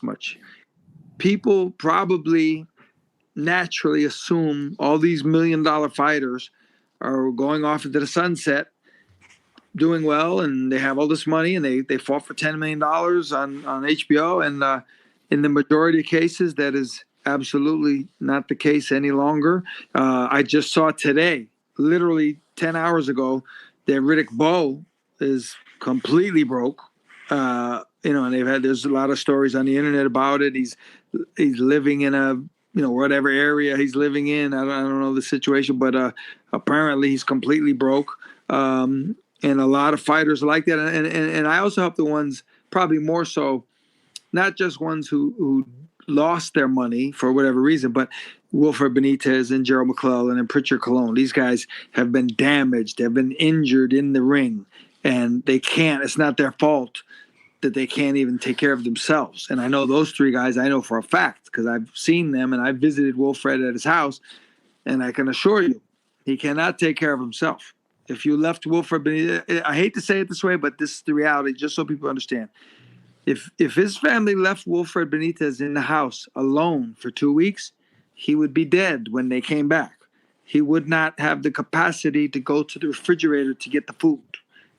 Speaker 5: much. People probably naturally assume all these $1 million fighters are going off into the sunset, doing well, and they have all this money, and they fought for $10 million on HBO. And in the majority of cases, that is absolutely not the case any longer. I just saw today, literally 10 hours ago, that Riddick Bowe is completely broke. And there's a lot of stories on the internet about it. He's living in a whatever area he's living in. I don't know the situation, but apparently he's completely broke. And a lot of fighters are like that. And I also help the ones, probably more so, not just ones who lost their money for whatever reason, but Wilfred Benitez and Gerald McClellan and Pritchard Colon. These guys have been damaged, have been injured in the ring, and it's not their fault that they can't even take care of themselves. And I know those 3 guys, I know for a fact, because I've seen them and I've visited Wilfred at his house, and I can assure you, he cannot take care of himself. If you left Wilfred Benitez, I hate to say it this way, but this is the reality, just so people understand. If his family left Wilfred Benitez in the house alone for 2 weeks, he would be dead when they came back. He would not have the capacity to go to the refrigerator to get the food.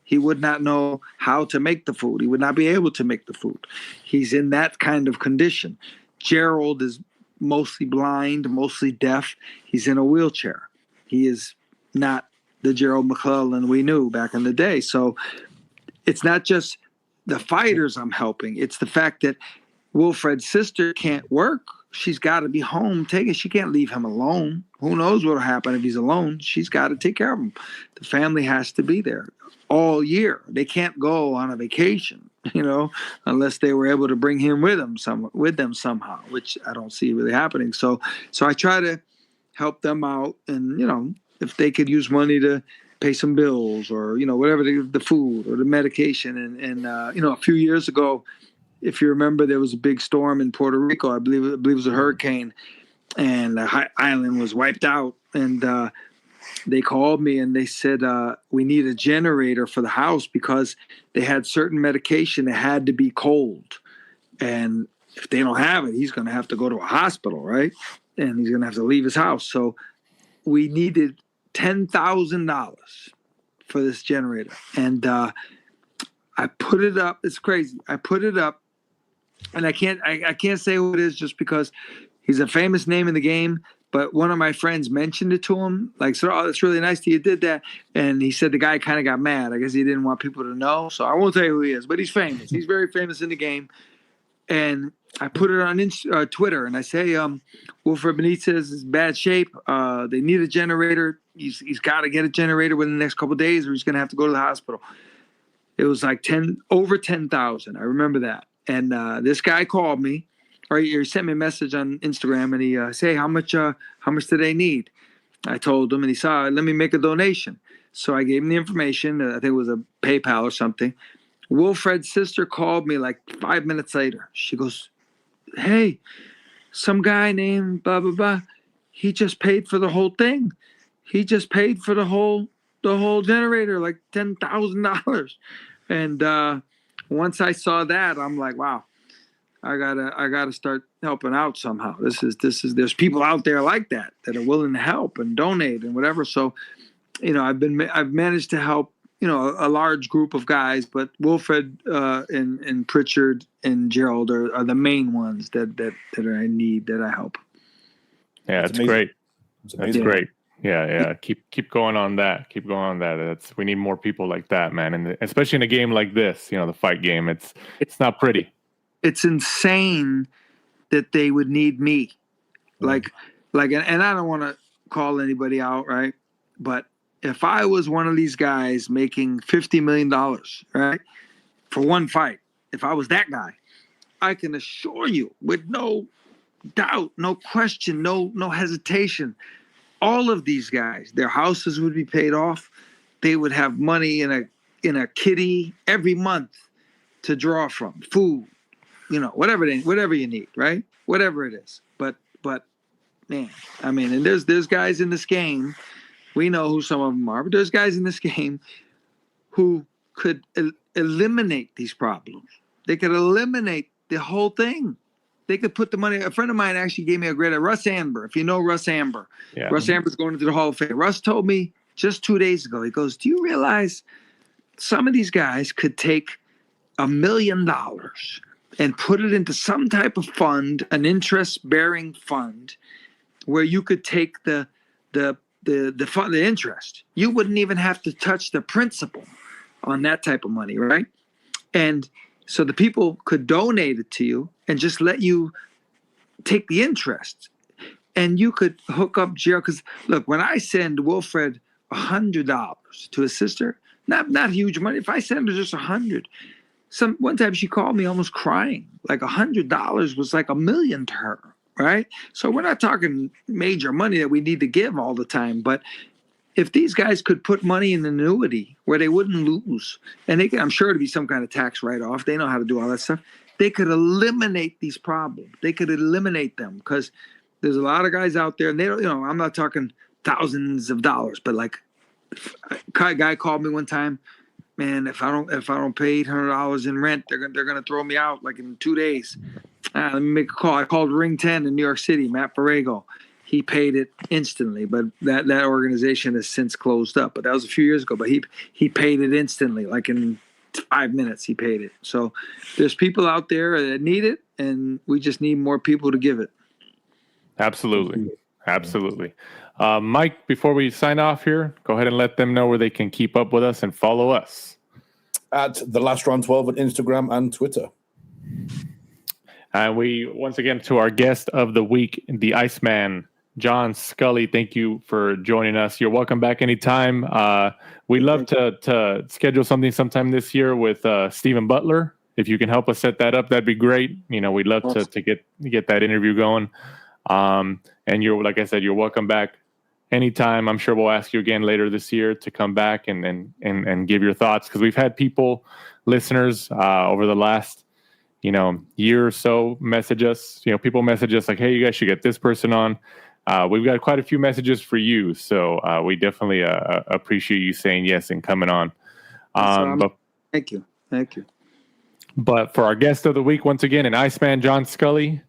Speaker 5: He would not know how to make the food. He would not be able to make the food. He's in that kind of condition. Gerald is mostly blind, mostly deaf. He's in a wheelchair. He is not the Gerald McClellan we knew back in the day. So it's not just the fighters I'm helping. It's the fact that Wilfred's sister can't work. She's got to be home taking. She can't leave him alone. Who knows what will happen if he's alone? She's got to take care of him. The family has to be there all year. They can't go on a vacation, unless they were able to bring him with them somehow, which I don't see really happening. So I try to help them out, and if they could use money to pay some bills or whatever, the food or the medication. And a few years ago, if you remember, there was a big storm in Puerto Rico. I believe it was a hurricane, and the island was wiped out. And they called me and they said, we need a generator for the house because they had certain medication that had to be cold. And if they don't have it, he's going to have to go to a hospital, right? And he's going to have to leave his house. So we needed $10,000 for this generator. And I put it up. It's crazy. I put it up, and I can't say who it is just because he's a famous name in the game. But one of my friends mentioned it to him, like, so, that's really nice that you did that. And he said the guy kind of got mad. I guess he didn't want people to know. So I won't tell you who he is, but he's famous. He's very famous in the game. And I put it on Twitter, and I say, Wilfred Benitez is in bad shape. They need a generator. He's got to get a generator within the next couple of days, or he's going to have to go to the hospital. It was like over 10,000. I remember that. And this guy called me, or he sent me a message on Instagram, and he said, hey, how much do they need? I told him, and he saw, let me make a donation. So I gave him the information. I think it was a PayPal or something. Wilfred's sister called me like 5 minutes later. She goes, hey, some guy named blah, blah, blah, he just paid for the whole thing. He just paid for the whole generator, like $10,000. And once I saw that, I'm like, wow, I gotta start helping out somehow. This is there's people out there like that are willing to help and donate and whatever. So, I've managed to help, a large group of guys, but Wilfred and Pritchard and Gerald are the main ones that are in need, that I help.
Speaker 4: Yeah, that's great. That's great. Yeah. Keep going on that. Keep going on that. We need more people like that, man. And especially in a game like this, the fight game, it's not pretty.
Speaker 5: It's insane that they would need me. Like, and I don't want to call anybody out, right? But if I was one of these guys making $50 million, right, for one fight, if I was that guy, I can assure you with no doubt, no question, no hesitation, all of these guys, their houses would be paid off. They would have money in a kitty every month to draw from, food, whatever you need, right? Whatever it is. But man, I mean, and there's guys in this game. We know who some of them are, but there's guys in this game who could eliminate these problems. They could eliminate the whole thing. They could put the money. A friend of mine actually gave me a great, Russ Amber. If you know Russ Amber, yeah. Russ Amber's going into the Hall of Fame. Russ told me just 2 days ago, he goes, do you realize some of these guys could take $1 million and put it into some type of fund, an interest-bearing fund, where you could take the fund, the interest. You wouldn't even have to touch the principal on that type of money, right? And so the people could donate it to you and just let you take the interest. And you could hook up Gerald. Because look, when I send Wilfred $100 to his sister, not huge money. If I send her just $100, one time she called me almost crying. Like $100 was like $1 million to her, right? So we're not talking major money that we need to give all the time. But if these guys could put money in an annuity where they wouldn't lose, and I'm sure it'd be some kind of tax write-off. They know how to do all that stuff. They could eliminate these problems. They could eliminate them, because there's a lot of guys out there, and they don't. I'm not talking thousands of dollars, but like a guy called me one time. Man, if I don't pay $800 in rent, they're gonna throw me out like in 2 days. Let me make a call. I called Ring 10 in New York City, Matt Borrego. He paid it instantly, but that organization has since closed up. But that was a few years ago. But he paid it instantly, like in 5 minutes. He paid it. So there's people out there that need it, and we just need more people to give it.
Speaker 4: Absolutely. Mike, before we sign off here, go ahead and let them know where they can keep up with us and follow us.
Speaker 6: At The Last Round 12 on Instagram and Twitter.
Speaker 4: And we, once again, to our guest of the week, the Iceman, John Scully, thank you for joining us. You're welcome back anytime. We'd love to schedule something sometime this year with Stephen Butler. If you can help us set that up, that'd be great. We'd love to get that interview going. And you're, like I said, you're welcome back anytime. I'm sure we'll ask you again later this year to come back and give your thoughts, because we've had listeners over the last year or so message us. People message us like, hey, you guys should get this person on. We've got quite a few messages for you, so we definitely appreciate you saying yes and coming on. But
Speaker 5: thank you.
Speaker 4: But for our guest of the week, once again, an Iceman, John Scully.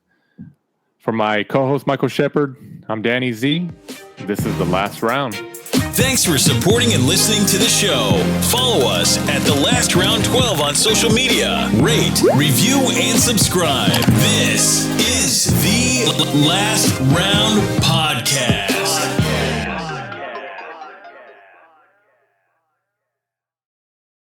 Speaker 4: For my co-host, Michael Shepard, I'm Danny Z. This is The Last Round.
Speaker 1: Thanks for supporting and listening to the show. Follow us at The Last Round 12 on social media. Rate, review, and subscribe. This is The Last Round Podcast.